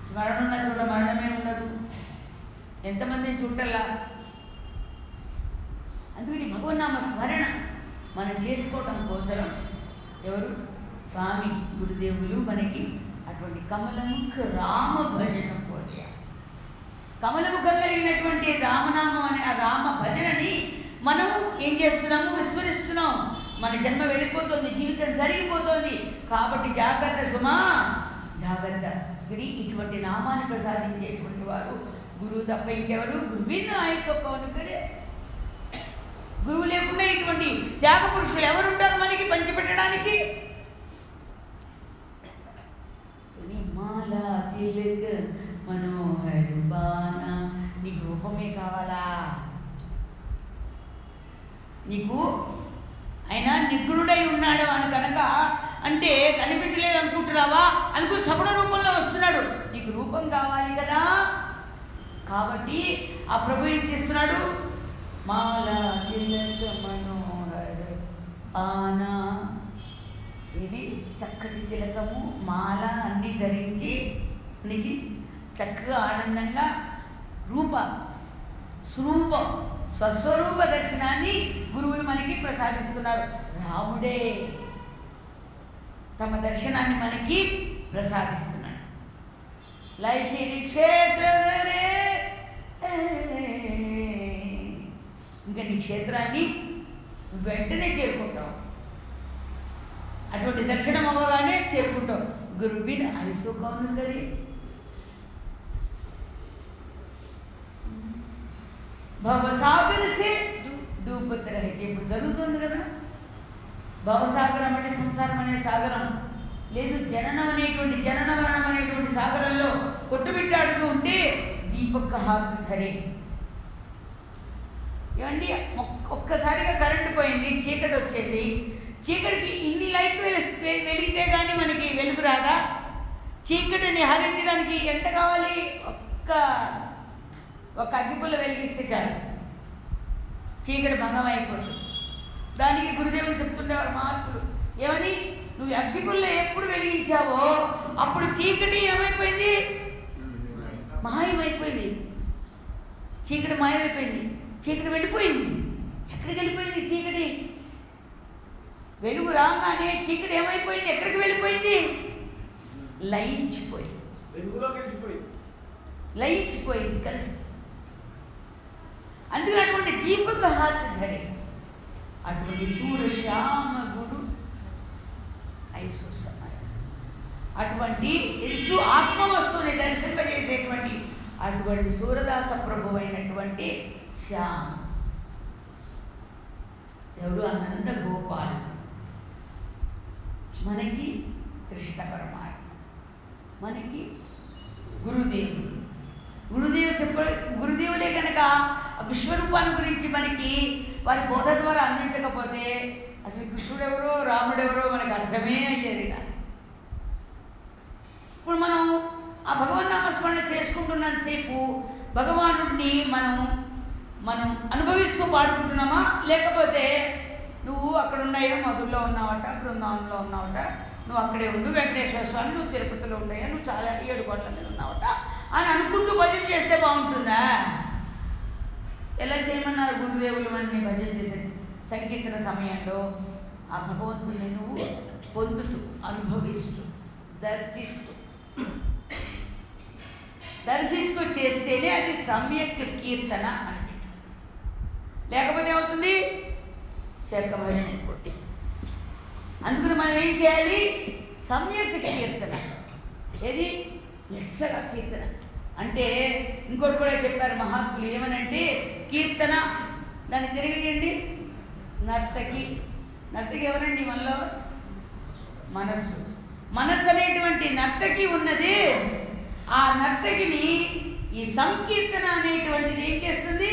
[SPEAKER 2] స్మరణ ఉన్న చోట మరణమే ఉండదు. ఎంతమందిని చుట్టల్లా. అందుకని భగవన్నామ స్మరణ మనం చేసుకోవటం కోసం ఎవరు? స్వామి గురుదేవులు మనకి అటువంటి కమలముఖ రామ భజన పోతే, కమలముఖం కలిగినటువంటి రామనామం అనే ఆ రామ భజనని మనం ఏం చేస్తున్నాము? విస్మరిస్తున్నాం. మన జన్మ వెళ్ళిపోతుంది, జీవితం జరిగిపోతుంది. కాబట్టి జాగ్రత్త సుమా, జాగ్రత్త. ఇటువంటి నామాన్ని ప్రసాదించేటువంటి వారు గురువు తప్ప ఇంకెవరు? గురువిన్న ఆయొక్కనుకరే. గురువు లేకుండా ఇటువంటి త్యాగ పురుషులు ఎవరుంటారు మనకి పంచిపెట్టడానికి? మాలా తిలక మనోహర బాణ. నీకు రూపమే కావాలా? నీకు ఆయన నిగ్గుణుడై ఉన్నాడు అని కనుక అంటే కనిపించలేదు అనుకుంటున్నావా? అనుకో, సగుణ రూపంలో వస్తున్నాడు. నీకు రూపం కావాలి కదా. కాబట్టి ఆ ప్రభు ఏం చేస్తున్నాడు? మాలా తిలక మనోహర పానా. ఇది కిందికి చక్కగా ఆనందంగా రూప స్వరూపం స్వస్వరూప దర్శనాన్ని గురువులు మనకి ప్రసాదిస్తున్నారు. రాముడే తమ దర్శనాన్ని మనకి ప్రసాదిస్తున్నాడు. లైశిరి క్షేత్రధరే, ఇంకా నీ క్షేత్రాన్ని వెంటనే చేరుకుంటావు. అటువంటి దర్శనం అవ్వగానే చేరుకుంటావు. గురుబిన్ ఐసో కౌన్ కరే, భవసాగర్ సే డూబత్ రహతే. ఇప్పుడు జరుగుతుంది కదా భవసాగరం అంటే సంసారం అనే సాగరం లేదు, జననం మరణం అనేటువంటి సాగరంలో కొట్టుమిట్టాడుతూ ఉంటే దీపక్ హాత్ ధరే. ఏమండి ఒక్కసారిగా కరెంటు పోయింది, చీకటి వచ్చేది. చీకటికి ఇన్ని లైట్లు వెలిగితే కానీ మనకి వెలుగు రాదా? చీకటిని హరించడానికి ఎంత కావాలి? ఒక అగ్గిపుల్ల వెలిగిస్తే చాలు, చీకటి భంగం అయిపోతుంది. దానికి గురుదేవులు చెప్తుండేవారు మహాత్ములు ఏమని, నువ్వు అగ్గిపుల్ల ఎప్పుడు వెలిగించావో అప్పుడు చీకటి ఏమైపోయింది? మాయమైపోయింది. చీకటి మాయమైపోయింది, చీకటి వెళ్ళిపోయింది. ఎక్కడికి వెళ్ళిపోయింది చీకటి? వెలుగు రాగానే చీకటి ఏమైపోయింది? ఎక్కడికి వెళ్ళిపోయింది? లయించిపోయింది, లయించిపోయింది, కలిసి. అందుకని అటువంటి దీపక హాత్ ధరే, అటువంటి సూర్యశ్యామ గురు ఐసు సమయ, అటువంటి తెలుసు ఆత్మవస్తువుని దర్శింపజేసేటువంటి అటువంటి సూరదాస ప్రభు అయినటువంటి శ్యామ ఎవరు? అనంత గోపాలు, మనకి కృష్ణ పరమాత్మ, మనకి గురుదేవుడు. గురుదేవులే కనుక విశ్వరూపాన్ని గురించి మనకి వారి బోధ ద్వారా అందించకపోతే అసలు కృష్ణుడెవరో రాముడెవరో మనకు అర్థమే అయ్యేది కాదు. ఇప్పుడు మనం ఆ భగవన్నామస్మరణ చేసుకుంటున్నంతసేపు భగవానుడిని మనం అనుభవిస్తూ పాడుకుంటున్నామా? లేకపోతే నువ్వు అక్కడ ఉన్నాయా, మధురలో ఉన్నావట, బృందావనంలో ఉన్నావట, నువ్వు అక్కడే ఉండు, వెంకటేశ్వర స్వామి నువ్వు తిరుపతిలో ఉండయా, నువ్వు చాలా 7 కొండల మీద ఉన్నావట అని అనుకుంటూ భజన చేస్తే బాగుంటుందా? ఎలా చేయమన్నారు గురుదేవులు మనని భజన చేసే సంకీర్తన సమయంలో? ఆ భగవంతుని నువ్వు పొందుతూ, అనుభవిస్తూ, దర్శిస్తూ చేస్తేనే అది సమ్యక్ కీర్తన అనిపించింది. లేకపోతే ఏమవుతుంది? చెక్క భజన అయిపోతుంది. అందుకని మనం ఏం చేయాలి? సమ్యక్ కీర్తన. ఏది? లెస్సగా కీర్తన అంటే ఇంకోటి కూడా చెప్పారు మహాత్ములు ఏమనంటే, కీర్తన దాన్ని తిరిగేయండి, నర్తకి. నర్తకి ఎవరండి? మనలో మనస్సు. మనస్సు అనేటువంటి నర్తకి ఉన్నది. ఆ నర్తకిని ఈ సంకీర్తన అనేటువంటిది ఏం చేస్తుంది?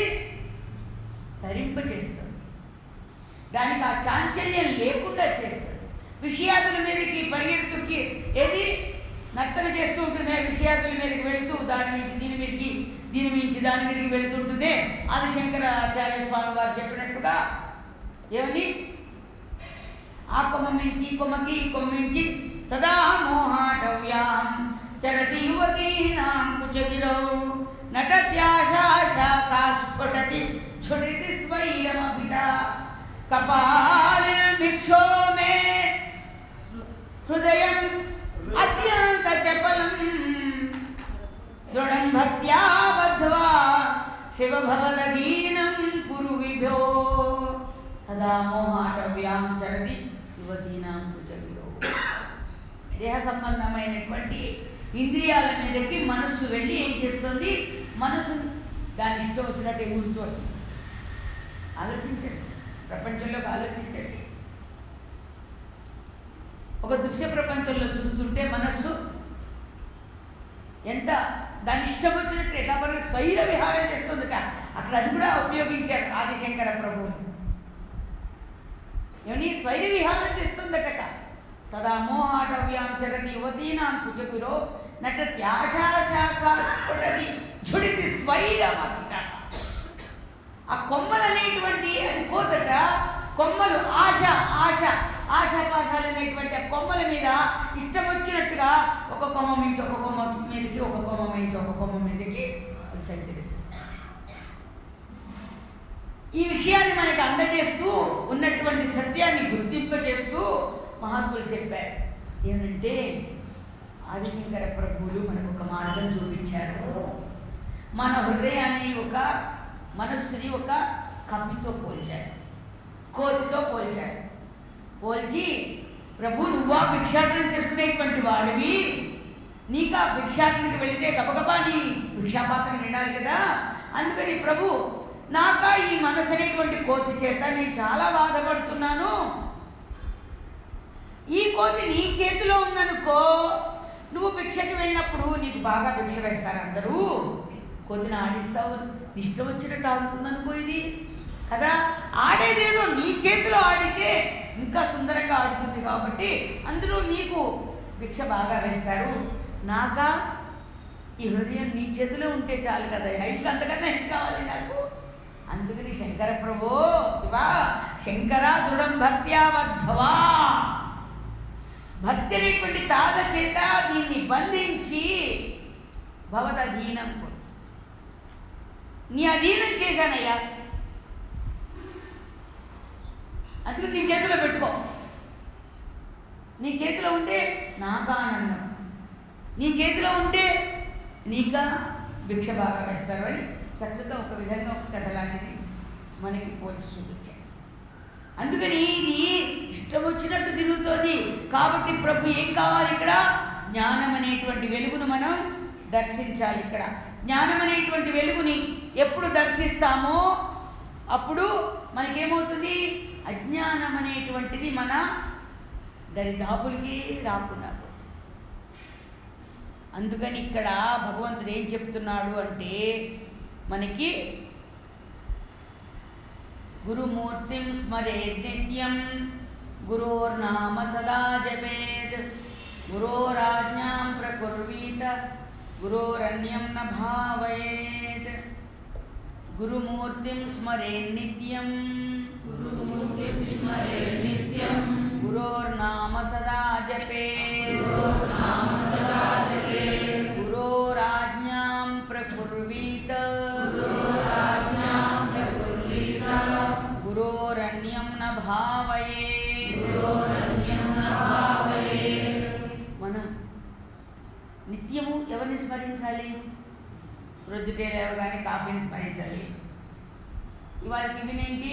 [SPEAKER 2] తరింపచేస్తుంది. దానికి ఆ చాంచల్యం లేకుండా చేస్తుంది. విషయాదుల మీదకి పరిగెడుతుకి ఏది నర్తన చేస్తూ ఉంటుంది, విషయాదుల మీదకి వెళుతూ దాని నుంచి దీని మీదకి, దీని మించి దాని మీదకి వెళుతుంటుంది. ఆదిశంకరాచార్య స్వామి వారు చెప్పినట్టుగా ఏమని, ఆ కొమ్మ మించి కొమ్మకి, ఈ కొమ్మ మించి సదా మోహాటవ్యాం చరతి యువతీనాం కుచగిరౌ నటత్యాశాఖాస్ఫుటతి ఛుడితి స్వైరమభిట కపాలిన భిక్షో మే హృదయం అత్యంత చపలం దృఢం భక్త్యా బద్ధ్వా శివ భవదధీనం కురు విభో సదా మోహాటవ్యాం చరతి యువతీనాం కుచగిరౌ. దేహ సంబంధమైనటువంటి ఇంద్రియాల మీదకి మనస్సు వెళ్ళి ఏం చేస్తుంది? మనసు దాని ఇష్టం వచ్చినట్టు కూర్చోండి. ఆలోచించండి, ప్రపంచంలోకి ఆలోచించండి. ఒక దృశ్య ప్రపంచంలో చూస్తుంటే మనస్సు ఎంత దాని ఇష్టం వచ్చినట్టు ఎలా వరకు స్వైర విహారం చేస్తుందిట. అక్కడ అది కూడా ఉపయోగించారు ఆదిశంకర ప్రభువులు. ఏమని? స్వైర విహారం చేస్తుందట. సదా మోహాటవ్యాం చరతి యువతీనాం కుచగురో నటత్యాశాఖాస్ఫుటతి ఝుడితి స్వైరమభిట. ఆ కొమ్మలు అనేటువంటి అది కోతట కొమ్మలు ఆశాపాశాలు అనేటువంటి ఆ కొమ్మల మీద ఇష్టం వచ్చినట్టుగా ఒక కొమ్మ మించి ఒక కొమ్మ మీదకి, ఒక కొమ్మ మించి ఒక కొమ్మ మీదకి అది సంచరిస్తుంది. ఈ విషయాన్ని మనకు అందజేస్తూ ఉన్నటువంటి సత్యాన్ని గుర్తింపజేస్తూ మహాత్ములు చెప్పారు. ఏమంటే ఆదిశంకర ప్రభువులు మనకు ఒక మార్గం చూపించారు. మన హృదయాన్ని ఒక మనస్సుని ఒక కప్పితో పోల్చారు, కోతితో పోల్చారు. పోల్చి ప్రభు నువ్వా భిక్షాటన చేసుకునేటువంటి వాడివి, నీకు ఆ భిక్షాటనకి వెళితే గబగబా నీ భిక్షాపాత్రం నిండాలి కదా, అందుకని ప్రభు నాకా ఈ మనసు అనేటువంటి కోతి చేత నేను చాలా బాధపడుతున్నాను. ఈ కోతి నీ చేతిలో ఉందనుకో, నువ్వు భిక్షకి వెళ్ళినప్పుడు నీకు బాగా భిక్ష వేస్తారు అందరూ, కోతిని ఆడిస్తావు, ఇష్టం వచ్చినట్టు ఆడుతుంది అనుకో ఇది కదా. ఆడేదేదో నీ చేతిలో ఆడితే ఇంకా సుందరంగా ఆడుతుంది కాబట్టి అందులో నీకు భిక్ష బాగా వేస్తారు. నాకా ఈ హృదయం నీ చేతిలో ఉంటే చాలు కదా, ఇంకా అంతకన్నా ఏం కావాలి నాకు. అందుకని శంకర ప్రభో శివా శంకర దృఢం భక్త్యా వద్ధవా, భక్తి అనేటువంటి తాళ చేత దీన్ని బంధించి భవదధీనం నీ అధీనం చేశానయ్యా, అందుకని నీ చేతిలో పెట్టుకో. నీ చేతిలో ఉంటే నాకా ఆనందం, నీ చేతిలో ఉంటే నీకా భిక్ష బాగా వేస్తారు అని చక్కగా ఒక విధంగా ఒక కథ లాంటిది మనకి పోల్చి చూపించారు. అందుకని ఇది ఇష్టం వచ్చినట్టు తిరుగుతోంది కాబట్టి ప్రభు ఏం కావాలి ఇక్కడ, జ్ఞానం అనేటువంటి వెలుగును మనం దర్శించాలి. ఇక్కడ జ్ఞానం అనేటువంటి వెలుగుని ఎప్పుడు దర్శిస్తామో అప్పుడు మనకేమవుతుంది, అజ్ఞానం అనేటువంటిది మన దరిదాపులకి రాకుండా. అందుకని ఇక్కడ భగవంతుడు ఏం చెప్తున్నాడు అంటే మనకి గురుమూర్తిం స్మరేత్ నిత్యం గురోర్నామ సదా జపేత్ గురోరాజ్ఞాం ప్రకుర్వీత గురోరన్యం న భావయేత్. గురుమూర్తిం స్మరేత్ నిత్యం గురోర్నామ సదా జపేత్ గురోరాజ్ఞాం ప్రకుర్వీత గురోరన్యం న భావయేత్. మనం నిత్యము ఎవరిని స్మరించాలి, ప్రొద్దుటే లేవగానే కాఫీని స్మరించాలి. ఇవాళ టిఫిన్ ఏంటి,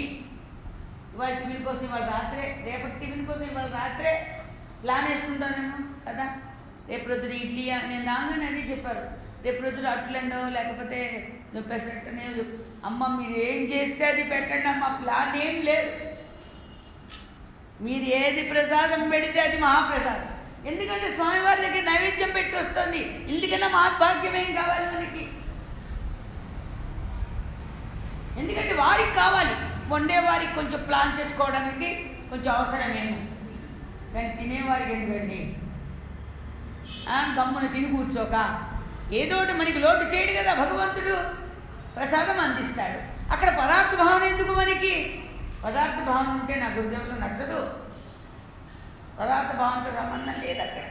[SPEAKER 2] ఇవాళ టిఫిన్ కోసం ఇవాళ రాత్రే, రేపటి టిఫిన్ కోసం ఇవాళ రాత్రే ప్లాన్ వేసుకుంటానేమో కదా. రేపు ప్రొద్దున ఇడ్లీయా, నేను రాగానే అదే చెప్పారు, రేపు ప్రొద్దున అట్లండో లేకపోతే పెసరట్టనే. అమ్మ మీరు ఏం చేస్తే అది పెట్టండి అమ్మ, ప్లాన్ ఏం లేదు. మీరు ఏది ప్రసాదం పెడితే అది మహాప్రసాదం. ఎందుకంటే స్వామివారి దగ్గర నైవేద్యం పెట్టి వస్తుంది, ఇందుకన్నా మహాభాగ్యం ఏం కావాలి మనకి. ఎందుకంటే వారికి కావాలి, వండేవారికి కొంచెం ప్లాన్ చేసుకోవడానికి కొంచెం అవసరమేమో, కానీ తినేవారికి ఎందుకండి గమ్మున తిని కూర్చోక ఏదోటి మనకి లోటు చేయడు కదా భగవంతుడు, ప్రసాదం అందిస్తాడు. అక్కడ పదార్థ భావన ఎందుకు మనకి, పదార్థ భావన ఉంటే నా గురుదేవులు నచ్చదు, పదార్థ భావనతో సంబంధం లేదు అక్కడ.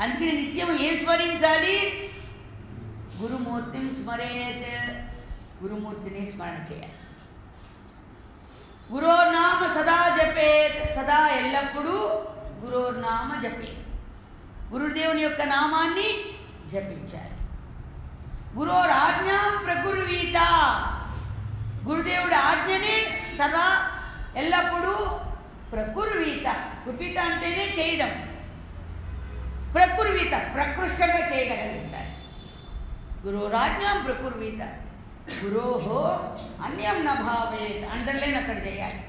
[SPEAKER 2] అందుకని నిత్యం ఏం స్మరించాలి, గురుమూర్తిని స్మరేత్, గురుమూర్తిని స్మరణ చేయాలి. గురోర్నామ సదా జపేత్, సదా ఎల్లప్పుడూ గురోర్నామ జపేత్, గురుదేవుని యొక్క నామాన్ని జపించాలి. గురోరాజ్ఞాం ప్రకుర్వీత, గురుదేవుడి ఆజ్ఞని సదా ఎల్లప్పుడూ ప్రకుర్వీత, కుర్వీత అంటేనే చేయడం, ప్రకుర్వీత ప్రకృష్టంగా చేయగలిగింటారు. గురోరాజ్ఞాం ప్రకుర్వీత గురోహో అన్యం న భావేత్, అండర్లైన్ అక్కడ చేయాలి.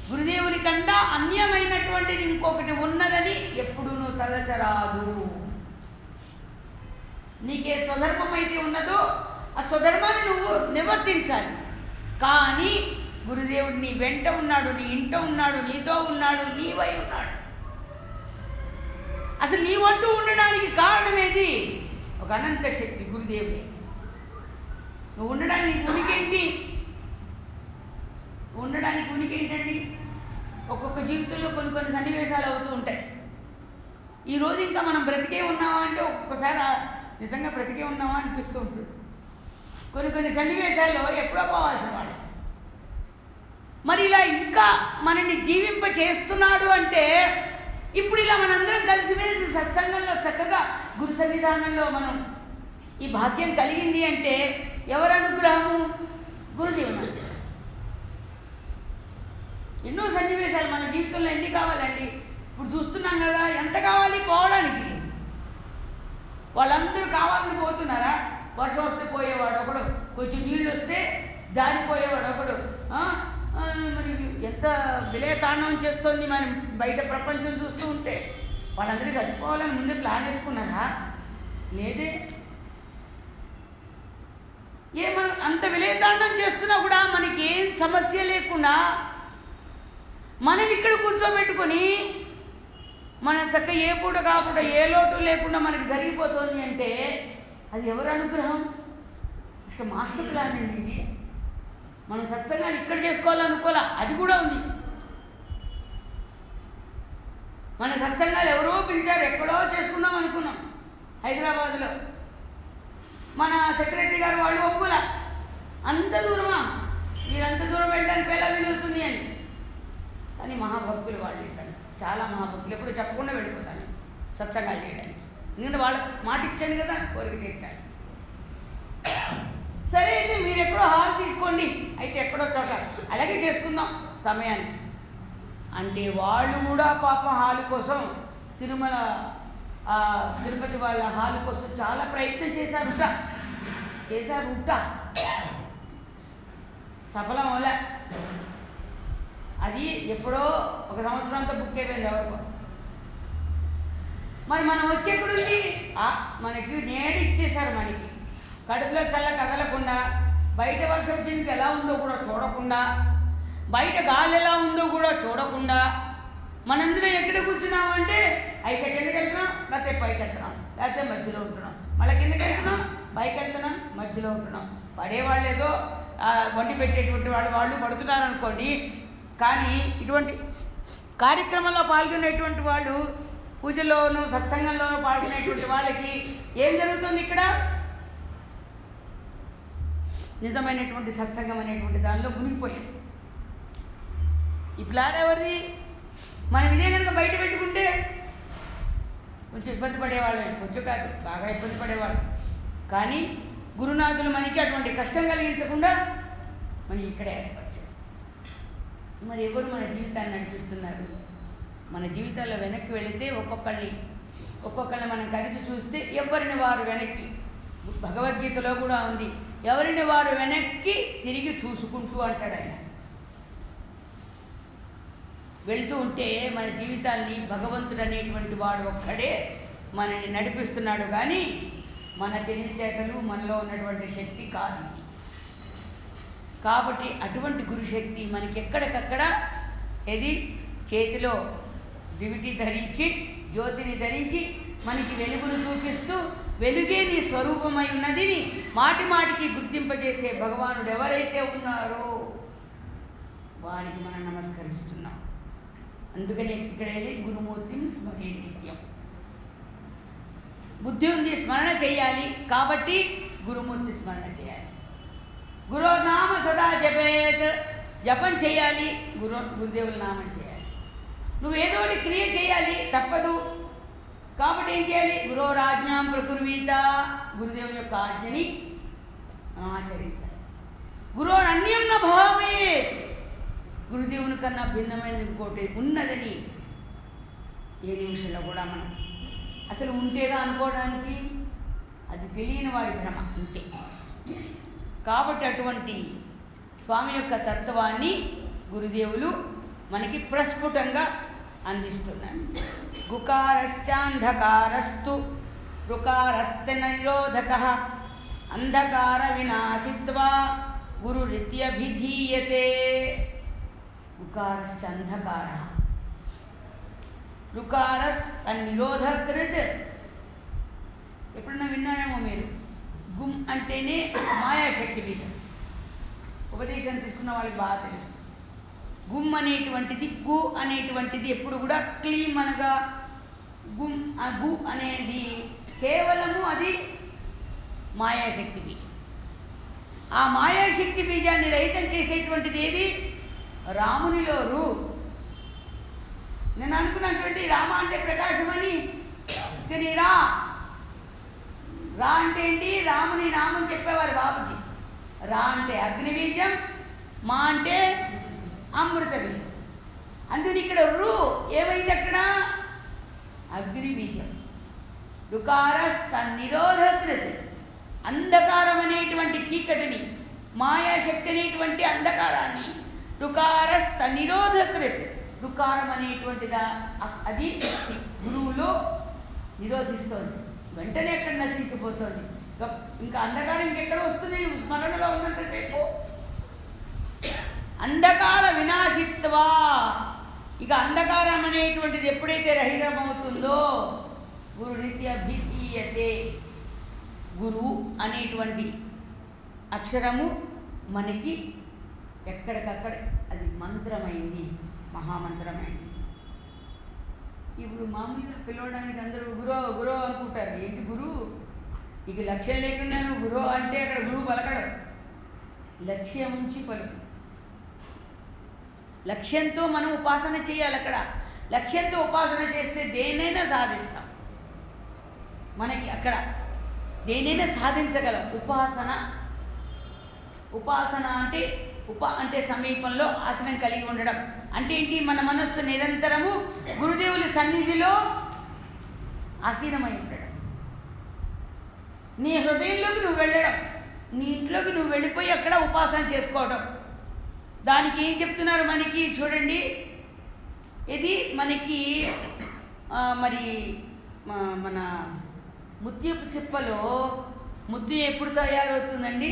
[SPEAKER 2] గురుదేవుని కన్నా అన్యమైనటువంటిది ఇంకొకటి ఉన్నదని ఎప్పుడు నువ్వు తలచరాదు. నీకే స్వధర్మం అయితే ఉన్నదో ఆ స్వధర్మాన్ని నువ్వు నివర్తించాలి. కానీ గురుదేవుడు నీ వెంట ఉన్నాడు, నీ ఇంట ఉన్నాడు, నీతో ఉన్నాడు, నీవై ఉన్నాడు. అసలు నీ వంటూ ఉండడానికి కారణమేది, ఒక అనంత శక్తి గురుదేవుడే. నువ్వు ఉండడానికి నీకు ఉనికేంటి, ఇంకేంటండి, ఒక్కొక్క జీవితంలో కొన్ని కొన్ని సన్నివేశాలు అవుతూ ఉంటాయి. ఈరోజు ఇంకా మనం బ్రతికే ఉన్నామా అంటే ఒక్కొక్కసారి నిజంగా బ్రతికే ఉన్నామా అనిపిస్తూ ఉంటుంది. కొన్ని కొన్ని సన్నివేశాల్లో ఎప్పుడో పోవాల్సిన వాళ్ళు. మరి ఇలా ఇంకా మనల్ని జీవింప చేస్తున్నాడు అంటే ఇప్పుడు ఇలా మనందరం కలిసిమెలిసి సత్సంగంలో చక్కగా గురు సన్నిధానంలో మనం ఈ భాగ్యం కలిగింది అంటే ఎవరి అనుగ్రహము? గురుదేవుని అనుగ్రహం. ఎన్నో సన్నివేశాలు మన జీవితంలో ఎన్ని కావాలండి? ఇప్పుడు చూస్తున్నాం కదా, ఎంత కావాలి పోవడానికి? వాళ్ళందరూ కావాలని పోతున్నారా? వర్షం వస్తే పోయేవాడు ఒకడు, కొంచెం నీళ్ళు వస్తే జారిపోయేవాడు ఒకడు. మరి ఎంత విలయతాండవం చేస్తోంది మనం బయట ప్రపంచం చూస్తూ ఉంటే. వాళ్ళందరికీ చచ్చిపోవాలని ముందే ప్లాన్ వేసుకున్నారా? లేదే. మనం అంత విలయతాండం చేస్తున్నా కూడా మనకి ఏం సమస్య లేకుండా మనని ఇక్కడ కూర్చోబెట్టుకొని మన చక్క ఏ పూట కాపుట ఏ లోటు లేకుండా మనకి జరిగిపోతుంది అంటే అది ఎవరి అనుగ్రహం? అసలు మాస్టర్ ప్లాన్ అండి ఇది. మనం సత్సంగాన్ని ఇక్కడ చేసుకోవాలనుకోలే, అది కూడా ఉంది. మన సత్సంగాలు ఎవరో పిలిచారు, ఎక్కడో చేసుకుందాం అనుకున్నాం హైదరాబాద్లో. మన సెక్రటరీ గారు వాళ్ళు ఒప్పులా, అంత దూరమా, మీరు అంత దూరం వెళ్ళడానికి ఎలా వీలవుతుంది అని. కానీ మహాభక్తులు వాళ్ళు ఇద్దరు, చాలా మహాభక్తులు. ఎప్పుడు చెప్పకుండా వెళ్ళిపోతాను సత్సంగాలు చేయడానికి. ఎందుకంటే వాళ్ళకి మాట ఇచ్చాను కదా, కోరిక తీర్చాను. సరే అయితే మీరు ఎక్కడో హాల్ తీసుకోండి, అయితే ఎక్కడో చోట అలాగే చేసుకుందాం సమయానికి అంటే వాళ్ళు కూడా పాపం హాలు కోసం తిరుమల తిరుపతి వాళ్ళ హాలు కోసం చాలా ప్రయత్నం చేశారుట. సఫలం అవలే. అది ఎప్పుడో ఒక సంవత్సరంతో బుక్ అయిపోయింది ఎవరికో. మరి మనం వచ్చేప్పుడుంది మనకి నేడు ఇచ్చేశారు. మనకి కడుపులో చల్ల కదలకుండా, బయట వర్షం చినుకు ఎలా ఉందో కూడా చూడకుండా, బయట గాలి ఎలా ఉందో కూడా చూడకుండా మనందరం ఎక్కడ కూర్చున్నామంటే అయితే కిందకి వెళ్తున్నాం, లేకపోతే పైకి వెళ్తున్నాం, లేకపోతే మధ్యలో ఉంటున్నాం, మళ్ళీ కిందకి వెళ్తున్నాం, పైకి వెళ్తున్నాం, మధ్యలో ఉంటున్నాం. పడేవాళ్ళు ఏదో వండి పెట్టేటువంటి వాళ్ళు పడుతున్నారు అనుకోండి. కానీ ఇటువంటి కార్యక్రమంలో పాల్గొనేటువంటి వాళ్ళు, పూజలోనూ సత్సంగంలోనూ పాల్గొనేటువంటి వాళ్ళకి ఏం జరుగుతుంది? ఇక్కడ నిజమైనటువంటి సత్సంగం అనేటువంటి దానిలో మునిగిపోయాం. ఈ ప్లాన్ ఎవరిది? మనం ఇదే కనుక బయట పెట్టుకుంటే కొంచెం ఇబ్బంది పడేవాళ్ళు, కొంచెం కాదు బాగా ఇబ్బంది పడేవాళ్ళు. కానీ గురునాథులు మనకి అటువంటి కష్టం కలిగించకుండా మనం ఇక్కడే ఏర్పరిచారు. మరి ఎవరు మన జీవితాన్ని నడిపిస్తున్నారు? మన జీవితాల్లో వెనక్కి వెళితే ఒక్కొక్కళ్ళని మనం కదిలి చూస్తే ఎవరిని వారు వెనక్కి, భగవద్గీతలో కూడా ఉంది, ఎవరిని వారు వెనక్కి తిరిగి చూసుకుంటూ అంటాడు ఆయన. వెళుతూ ఉంటే మన జీవితాన్ని భగవంతుడు అనేటువంటి వాడు ఒక్కడే మనల్ని నడిపిస్తున్నాడు. కానీ మన తెలివితేటలు, మనలో ఉన్నటువంటి శక్తి కాదు. కాబట్టి అటువంటి గురుశక్తి మనకి ఎక్కడికక్కడ ఏది చేతిలో దివిటి ధరించి, జ్యోతిని ధరించి మనకి వెలుగును చూపిస్తూ, వెలుగే నీ స్వరూపమై ఉన్నదిని మాటి మాటికి గుర్తింపజేసే భగవానుడు ఎవరైతే ఉన్నారో వారికి మనం నమస్కరిస్తున్నాం. అందుకని ఇక్కడ గురుమూర్తిని స్మరే నిత్యం. బుద్ధి ఉంది, స్మరణ చేయాలి. కాబట్టి గురుమూర్తి స్మరణ చేయాలి. గురోర్నామ సదా జపేత్, జపం చేయాలి, గురుదేవుల నామం చేయాలి. నువ్వు ఏదో ఒకటి క్రియ చేయాలి, తప్పదు. కాబట్టి ఏం చేయాలి? గురోరాజ్ఞాం ప్రకుర్వీత, గురుదేవుని యొక్క ఆజ్ఞని ఆచరించాలి. గురోరన్యం న భావేత్, గురుదేవుని కన్నా భిన్నమైనది ఇంకోటి ఉన్నదని ఏ నిమిషంలో కూడా మనం అసలు ఉంటేగా అనుకోవడానికి అది తెలియని వాడి భ్రమ అంతే. కాబట్టి అటువంటి స్వామి యొక్క తత్వాన్ని గురుదేవులు మనకి ప్రస్ఫుటంగా అందిస్తున్నారు. గుకారశ్చాంధకారస్తు రుకారస్త నిరోధకః అంధకార వినాశిత్వా గురురిత్యభిధీయతే. గుకారశ్చ అంధకారః, రుకారస్తన్నిరోధకృత్. ఎప్పుడన్నా విన్నారేమో మీరు, గుమ్ అంటేనే మాయాశక్తి బీజం. ఉపదేశం తీసుకున్న వాళ్ళకి బాగా తెలుస్తుంది. గుమ్ అనేటువంటిది, గు అనేటువంటిది ఎప్పుడు కూడా క్లీమ్ అనగా గుమ్ గు అనేది కేవలము అది మాయాశక్తి బీజం. ఆ మాయాశక్తి బీజాన్ని రహితం చేసేటువంటిది ఏది? రామునిలో రు. నేను అనుకున్నటువంటి రామ అంటే ప్రకాశమని, కానీ రా అంటే ఏంటి? రాముని నామం చెప్పేవారు బాబుజీ. రా అంటే అగ్ని బీజం, మా అంటే అమృత బీజం. అందుకని ఇక్కడ రు ఏమైంది? అక్కడ అగ్ని బీజం. రుకారస్తన్నిరోధకృత్, అంధకారం అనేటువంటి చీకటిని, మాయాశక్తి అనేటువంటి అంధకారాన్ని రుకారస్తన్నిరోధకృత్, రుకారం అనేటువంటిదా అది గురువులో నిరోధిస్తోంది. వెంటనే ఎక్కడ నశించిపోతుంది. ఇంకా అంధకారం ఇంకెక్కడ వస్తుంది? స్మరణలో ఉన్నంతసేపు అంధకార వినాశిత్వా. ఇక అంధకారం అనేటువంటిది ఎప్పుడైతే రహితమవుతుందో గురు నిత్యభిధీయతే, గురువు అనేటువంటి అక్షరము మనకి ఎక్కడికక్కడ అది మంత్రమైంది, మహామంత్రమైంది. ఇప్పుడు మామూలుగా పిలవడానికి అందరూ గురో గురో అనుకుంటారు. ఏంటి గురువు? ఇక లక్ష్యం లేకుండా నువ్వు గురో అంటే అక్కడ గురువు పలకడం. లక్ష్యం ఉంచి పలుకు. లక్ష్యంతో మనం ఉపాసన చేయాలి. అక్కడ లక్ష్యంతో ఉపాసన చేస్తే దేనైనా సాధిస్తాం. మనకి అక్కడ దేనైనా సాధించగలం. ఉపాసన అంటే అంటే సమీపంలో ఆసనం కలిగి ఉండడం అంటే ఏంటి? మన మనస్సు నిరంతరము గురుదేవుల సన్నిధిలో ఆసీనమై ఉండడం. నీ హృదయంలోకి నువ్వు వెళ్ళడం, నీ ఇంట్లోకి నువ్వు వెళ్ళిపోయి అక్కడ ఉపాసన చేసుకోవడం. దానికి ఏం చెప్తున్నారు మనకి చూడండి. ఇది మనకి మరి మన ముత్యపు చిప్పలో ముత్యం ఎప్పుడు తయారవుతుందండి?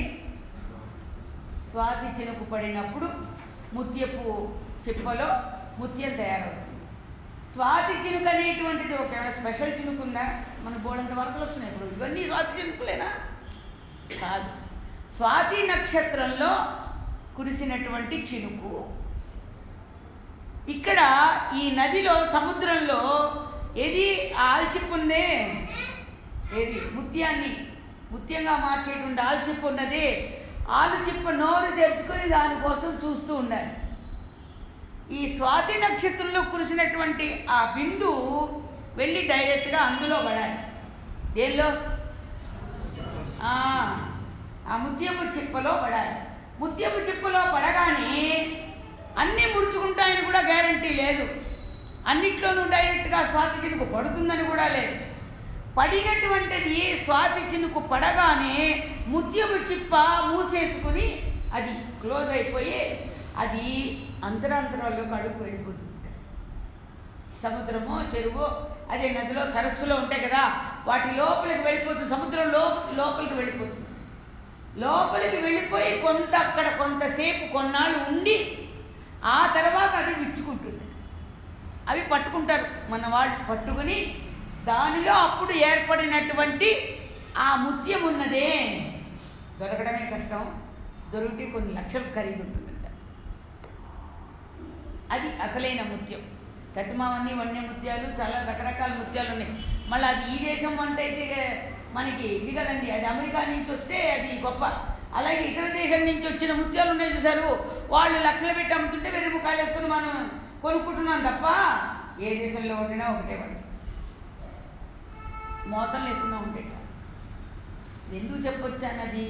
[SPEAKER 2] స్వాతి చినుకు పడినప్పుడు ముత్యపు చిప్పలో ముత్యం తయారవుతుంది. స్వాతి చినుకు అనేటువంటిది ఒక స్పెషల్ చినుకు ఉందా? మన బోడంత వరదలు వస్తున్నాయి ఇప్పుడు. ఇవన్నీ స్వాతి చినుకులేనా? కాదు. స్వాతి నక్షత్రంలో కురిసినటువంటి చినుకు. ఇక్కడ ఈ నదిలో, సముద్రంలో ఏది ఆల్చిప్పు ఉందే, ఏది ముత్యంగా మార్చేటువంటి ఆల్చిప్పు ఉన్నది. ఆలుచిప్పు నోరు తెరుచుకొని దానికోసం చూస్తూ ఉండాలి. ఈ స్వాతి నక్షత్రంలో కురిసినటువంటి ఆ బిందు వెళ్ళి డైరెక్ట్గా అందులో పడాలి. దేనిలో? ఆ ముత్యపు చిప్పలో పడాలి. ముత్యపు చిప్పలో పడగానే అన్నీ ముడుచుకుంటాయని కూడా గ్యారంటీ లేదు. అన్నిట్లోనూ డైరెక్ట్గా స్వాతి చినుకు పడుతుందని కూడా లేదు. పడినటువంటిది స్వాతి చినుకు పడగానే ముత్యపు చిప్ప మూసేసుకుని అది క్లోజ్ అయిపోయి అది అంతరాంతరాల్లోకి అడుగు వెళ్ళిపోతుంది. సముద్రమో చెరువు అదే నదిలో సరస్సులో ఉంటాయి కదా, వాటి లోపలికి వెళ్ళిపోతుంది. సముద్రం లోపలికి వెళ్ళిపోతుంది. లోపలికి వెళ్ళిపోయి అక్కడ కొంతసేపు కొన్నాళ్ళు ఉండి ఆ తర్వాత అది విచ్చుకుంటుంది. అవి పట్టుకుంటారు మన వాళ్ళు, పట్టుకుని దానిలో అప్పుడు ఏర్పడినటువంటి ఆ ముత్యం ఉన్నదే దొరకడమే కష్టం. దొరికితే కొన్ని లక్షలు ఖరీదు ఉంటుందంట. అది అసలైన ముత్యం. కతిమావన్నీ వన్య ముత్యాలు, చాలా రకరకాల ముత్యాలు ఉన్నాయి. మళ్ళీ అది ఈ దేశం వంట అయితే మనకి ఇది కదండి, అది అమెరికా నుంచి వస్తే అది గొప్ప. అలాగే ఇతర దేశం నుంచి వచ్చిన ముత్యాలు ఉన్నాయి చూసారు, వాళ్ళు లక్షలు పెట్టి అమ్ముతుంటే 1000 రూపాయలు వేసుకుని మనం కొనుక్కుంటున్నాం తప్ప ఏ దేశంలో వండినా ఒకటే వాడు. మోసం లేకుండా ఉంటే చాలు. ఎందుకు చెప్పొచ్చానది?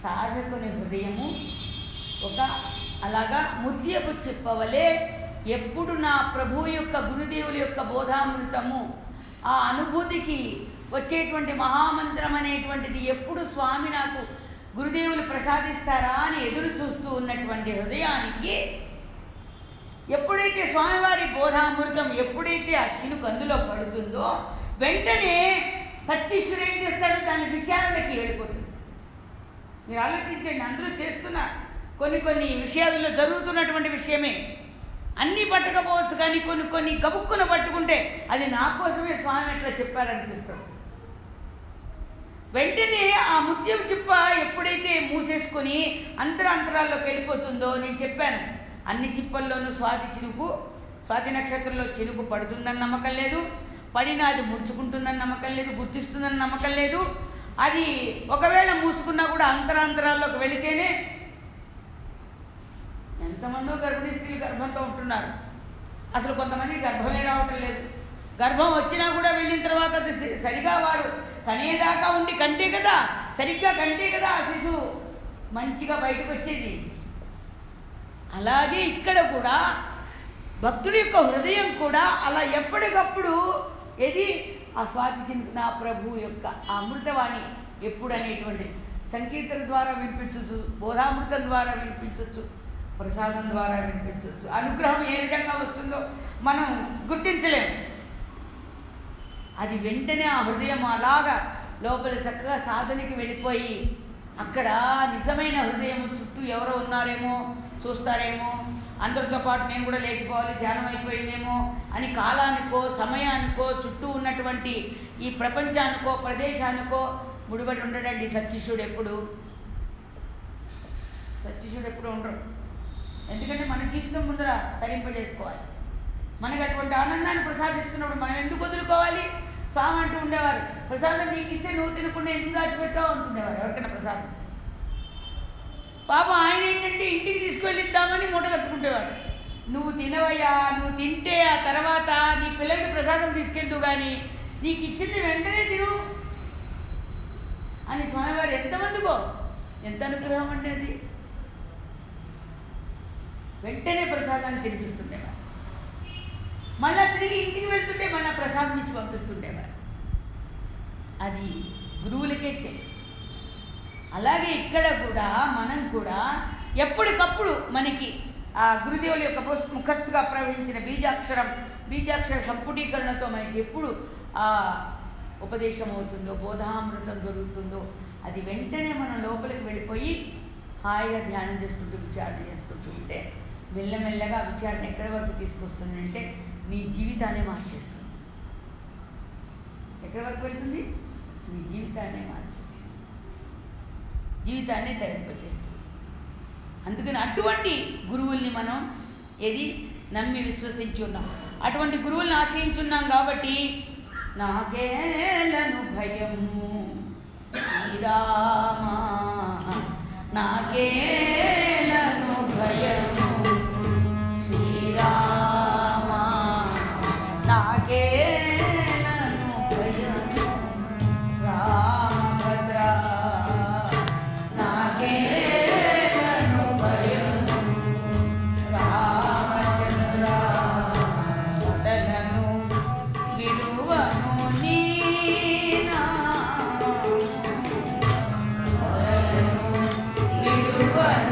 [SPEAKER 2] సాధకుని హృదయము ఒక అలాగా ముత్యపు చిప్పవలే ఎప్పుడు నా ప్రభు యొక్క గురుదేవుల యొక్క బోధామృతము ఆ అనుభూతికి వచ్చేటువంటి మహామంత్రం అనేటువంటిది ఎప్పుడు స్వామి నాకు గురుదేవులు ప్రసాదిస్తారా అని ఎదురు చూస్తూ ఉన్నటువంటి హృదయానికి ఎప్పుడైతే స్వామివారి బోధామృతం ఎప్పుడైతే ఆ చినుకు అందులో పడుతుందో వెంటనే సత్యీశ్వరుడు ఏం చేస్తాడు? దాని విచారణకి వెళ్ళిపోతుంది. మీరు ఆలోచించండి, అందరూ చేస్తున్న కొన్ని విషయాల్లో జరుగుతున్నటువంటి విషయమే. అన్నీ పట్టకపోవచ్చు, కానీ కొన్ని గబుక్కున పట్టుకుంటే అది నా కోసమే స్వామి ఎట్లా చెప్పారనిపిస్తుంది. వెంటనే ఆ ముత్యం చిప్ప ఎప్పుడైతే మూసేసుకొని అంతరాంతరాల్లోకి వెళ్ళిపోతుందో, నేను చెప్పాను అన్ని చిప్పల్లోనూ స్వాతి నక్షత్రంలో చినుకు పడుతుందని నమ్మకం లేదు, పడినా అది ముడుచుకుంటుందని నమ్మకం లేదు, గుర్తిస్తుందని నమ్మకం లేదు. అది ఒకవేళ మూసుకున్నా కూడా అంతరాంతరాల్లోకి వెళితేనే. ఎంతమందో గర్భిణీ స్త్రీలు గర్భంతో ఉంటున్నారు, అసలు కొంతమంది గర్భమే రావటం లేదు. గర్భం వచ్చినా కూడా వెళ్ళిన తర్వాత అది సరిగా వారు కనేదాకా ఉండి కంటే కదా, సరిగ్గా కంటే కదా ఆ శిశువు మంచిగా బయటకు వచ్చేది. అలాగే ఇక్కడ కూడా భక్తుడి యొక్క హృదయం కూడా అలా ఎప్పటికప్పుడు ఏది ఆ స్వాతి చినుకు నా ప్రభు యొక్క ఆ అమృతవాణి ఎప్పుడు అనేటువంటి సంకీర్తన ద్వారా వినిపించవచ్చు, బోధామృతం ద్వారా వినిపించవచ్చు, ప్రసాదం ద్వారా వినిపించవచ్చు. అనుగ్రహం ఏ విధంగా వస్తుందో మనం గుర్తించలేము. అది వెంటనే ఆ హృదయం అలాగా లోపల చక్కగా సాధనకి వెళ్ళిపోయి అక్కడ నిజమైన హృదయం చుట్టూ ఎవరో ఉన్నారేమో, చూస్తారేమో, అందరితో పాటు నేను కూడా లేచిపోవాలి, ధ్యానం అయిపోయిందేమో అని కాలానికో సమయానికో చుట్టూ ఉన్నటువంటి ఈ ప్రపంచానికో ప్రదేశానికో ముడిపడి ఉండడండి సత్యశుడు ఎప్పుడు ఉండరు. ఎందుకంటే మన జీవితం ముందర తరింపజేసుకోవాలి. మనకు అటువంటి ఆనందాన్ని ప్రసాదిస్తున్నప్పుడు మనం ఎందుకు వదులుకోవాలి? స్వామి అంటూ ఉండేవారు, ప్రసాదం నీకు ఇస్తే నువ్వు తినకుండా ఎందుకు దాచిపెట్టావు అంటుండేవారు ఎవరికైనా ప్రసాదిస్తే. పాపం ఆయన ఏంటంటే ఇంటికి తీసుకెళ్ళిద్దామని మూట కట్టుకుంటేవాడు. నువ్వు తినవయ్యా, నువ్వు తింటే ఆ తర్వాత నీ పిల్లలకి ప్రసాదం తీసుకెళ్తూ కానీ నీకు ఇచ్చింది వెంటనే తిను అని స్వామివారు ఎంతమందికో, ఎంత అనుగ్రహం అంటే అది. వెంటనే ప్రసాదాన్ని తినిపిస్తుండేవారు. మళ్ళా తిరిగి ఇంటికి వెళ్తుంటే మళ్ళీ ప్రసాదం ఇచ్చి పంపిస్తుండేవారు. అది గురువులకే చేయి. అలాగే ఇక్కడ కూడా మనం కూడా ఎప్పటికప్పుడు మనకి ఆ గురుదేవుల యొక్క ముఖస్థుగా ప్రవహించిన బీజాక్షర సంపుటీకరణతో మనకి ఎప్పుడు ఆ ఉపదేశం అవుతుందో, బోధామృతం దొరుకుతుందో అది వెంటనే మనం లోపలికి వెళ్ళిపోయి హాయిగా ధ్యానం చేసుకుంటూ విచారణ చేసుకుంటూ ఉంటే మెల్లమెల్లగా విచారణ ఎక్కడి వరకు తీసుకొస్తుంది అంటే నీ జీవితాన్ని మార్చేస్తుంది. ఎక్కడి వరకు వెళ్తుంది? నీ జీవితాన్ని మార్చేస్తుంది, జీవితాన్ని ధరింపజేస్తుంది. అందుకని అటువంటి గురువుల్ని మనం ఏది నమ్మి విశ్వసించి ఉన్నాం, అటువంటి గురువుల్ని ఆశ్రయించున్నాం. కాబట్టి నాకేలను భయము శ్రీరామా, నాకేలను భయము శ్రీరామా, నాకేలను భయము రామభద్ర, నాకేలను భయము రామచంద్ర, వదలను విడువను నీ నామము, వదలను విడువను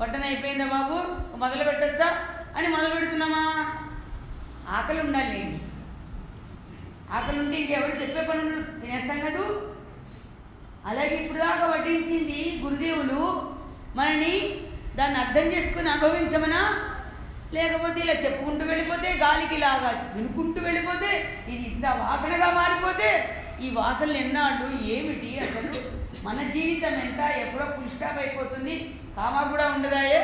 [SPEAKER 2] వడ్డన అయిపోయిందా బాబు మొదలు పెట్టొచ్చా అని మొదలు పెడుతున్నామా? ఆకలి ఉండాలండి. ఆకలి ఉంటే ఇంకెవరు చెప్పే పని ఉండదు, తినేస్తాం కదూ. అలాగే ఇప్పుడు దాకా వడ్డించింది గురుదేవులు మనని దాన్ని అర్థం చేసుకుని అనుభవించమనా, లేకపోతే ఇలా చెప్పుకుంటూ వెళ్ళిపోతే, గాలికి లాగా వినుకుంటూ వెళ్ళిపోతే, ఇది ఇంత వాసనగా మారిపోతే, ఈ వాసనలు ఎన్నాళ్ళు ఏమిటి అసలు? మన జీవితం ఎంత ఎప్పుడో ఫుల్ స్టాప్ అయిపోతుంది, కామా కూడా ఉండదాయే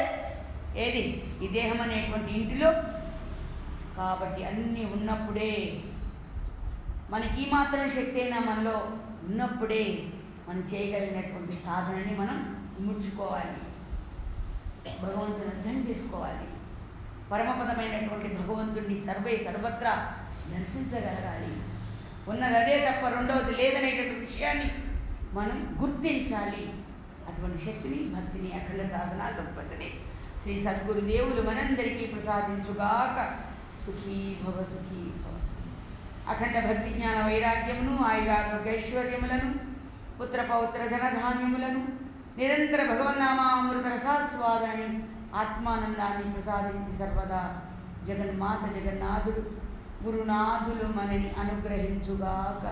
[SPEAKER 2] ఏది ఈ దేహం అనేటువంటి ఇంటిలో. కాబట్టి అన్నీ ఉన్నప్పుడే, మనకి మాత్రం శక్తి అయినా మనలో ఉన్నప్పుడే మనం చేయగలిగినటువంటి సాధనని మనం ముడుచుకోవాలి, భగవంతుని అర్థం చేసుకోవాలి, పరమపదమైనటువంటి భగవంతుడిని సర్వత్రా దర్శించగలగాలి. ఉన్నది అదే తప్ప రెండవది లేదనేటువంటి విషయాన్ని మనం గుర్తించాలి. అటువంటి శక్తిని, భక్తిని, అఖండ సాధన సంపదని శ్రీ సద్గురుదేవులు మనందరికీ ప్రసాదించుగాక. సుఖీ భవ, సుఖీ భవ. అఖండ భక్తి జ్ఞాన వైరాగ్యమును, ఆయురారోగ్యైశ్వర్యములను, పుత్ర పౌత్ర ధనధాన్యములను, నిరంతర భగవన్నామామృత రసాస్వాదాన్ని, ఆత్మానందాన్ని ప్రసాదించి సర్వదా జగన్మాత జగన్నాథుడు గురునాథులు మనని అనుగ్రహించుగాక.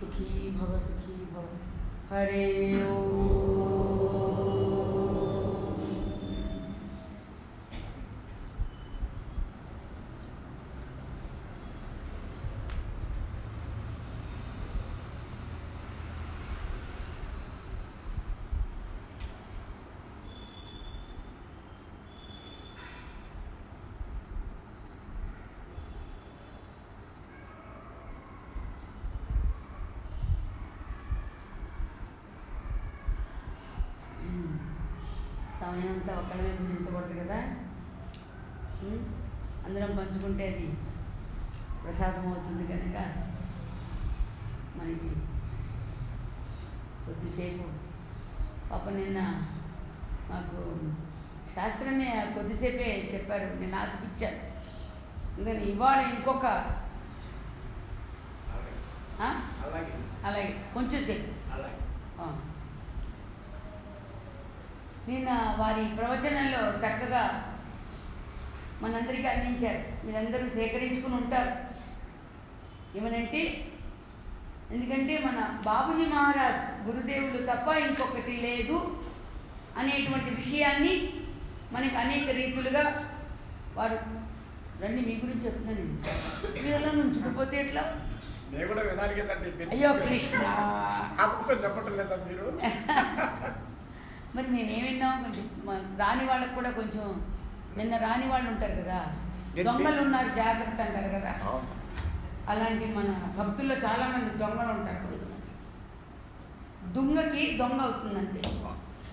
[SPEAKER 2] సుఖీ భవ, సుఖీ భవ. హరే సమయం అంతా ఒక్కడమే పూజించకూడదు కదా. అందరం పంచుకుంటే అది ప్రసాదం అవుతుంది కనుక మనకి కొద్దిసేపు పాప నిన్న మాకు శాస్త్రాన్ని కొద్దిసేపే చెప్పారు, నేను ఆశిపించాను. అందుకని ఇవాళ ఇంకొక అలాగే కొంచెం సేపు నిన్న వారి ప్రవచనంలో చక్కగా మనందరికీ అందించారు. మీరందరూ సేకరించుకుని ఉంటారు. ఏమనంటే, ఎందుకంటే మన బాబుజీ మహారాజ్ గురుదేవులు తప్ప ఇంకొకటి లేదు అనేటువంటి విషయాన్ని మనకి అనేక రీతులుగా వారు రండి మీ గురించి చెప్తున్నాను నేను. మీరలా నుంచుకుపోతే ఎట్లా? అయ్యో కృష్ణ,
[SPEAKER 3] చెప్పటం లేదా మీరు?
[SPEAKER 2] మరి మేమేం విన్నాం? కొంచెం రాని వాళ్ళకు కూడా కొంచెం, నిన్న రాని వాళ్ళు ఉంటారు కదా, దొంగలు ఉన్నారు జాగ్రత్త అంటారు కదా, అలాంటి మన భక్తుల్లో చాలామంది దొంగలు ఉంటారు. దొంగకి దొంగ అవుతుందంటే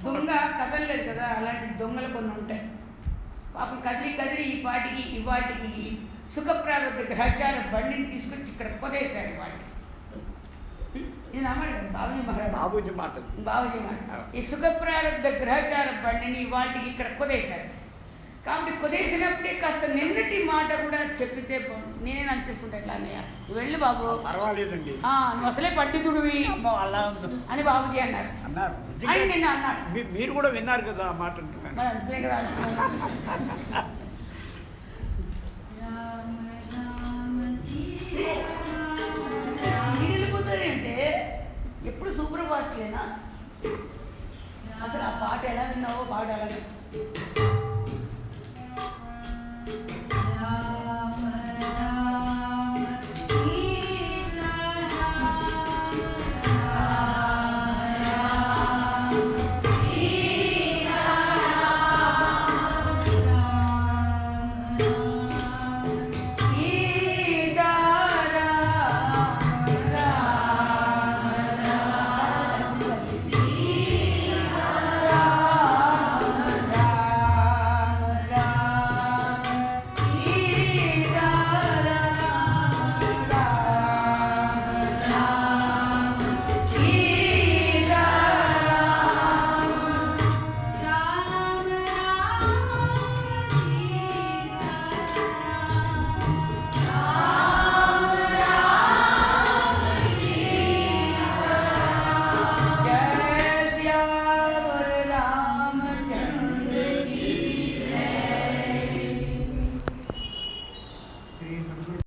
[SPEAKER 2] దొంగ కదలలేదు కదా, అలాంటి దొంగలు కొన్ని ఉంటాయి. పాపం కదిలి ఈ పాటికి ఇవాటికి సుఖప్రారంభ గ్రహచార బండిని తీసుకొచ్చి ఇక్కడ కొదేశారు వాటికి. ఇది నమ్మడు కదా బాబుజీ మహారాజ్, బాబుజీ మాట. ఈ సుఖప్రారంభ గ్రహచార బండిని వాటికి ఇక్కడ కొదేశారు. కాబట్టి కొదేసినప్పుడే కాస్త నిన్నటి మాట కూడా చెప్పితే నేనే నచ్చేసుకుంటా. ఎట్లా అన్నయ్య వెళ్ళు బాబు,
[SPEAKER 3] పర్వాలేదండి,
[SPEAKER 2] నువ్వు అసలే పండితుడివి అని బాబుజీ అన్నారు. అని నిన్న అన్నాడు.
[SPEAKER 3] మీరు కూడా విన్నారు కదా ఆ మాట.
[SPEAKER 2] మరి అందుకనే కదా వెళ్ళిపోతారు అంటే ఎప్పుడు సూపర్ ఫాస్ట్లేనా? అసలు ఆ పాట ఎలా విన్నావో పాట ఎలా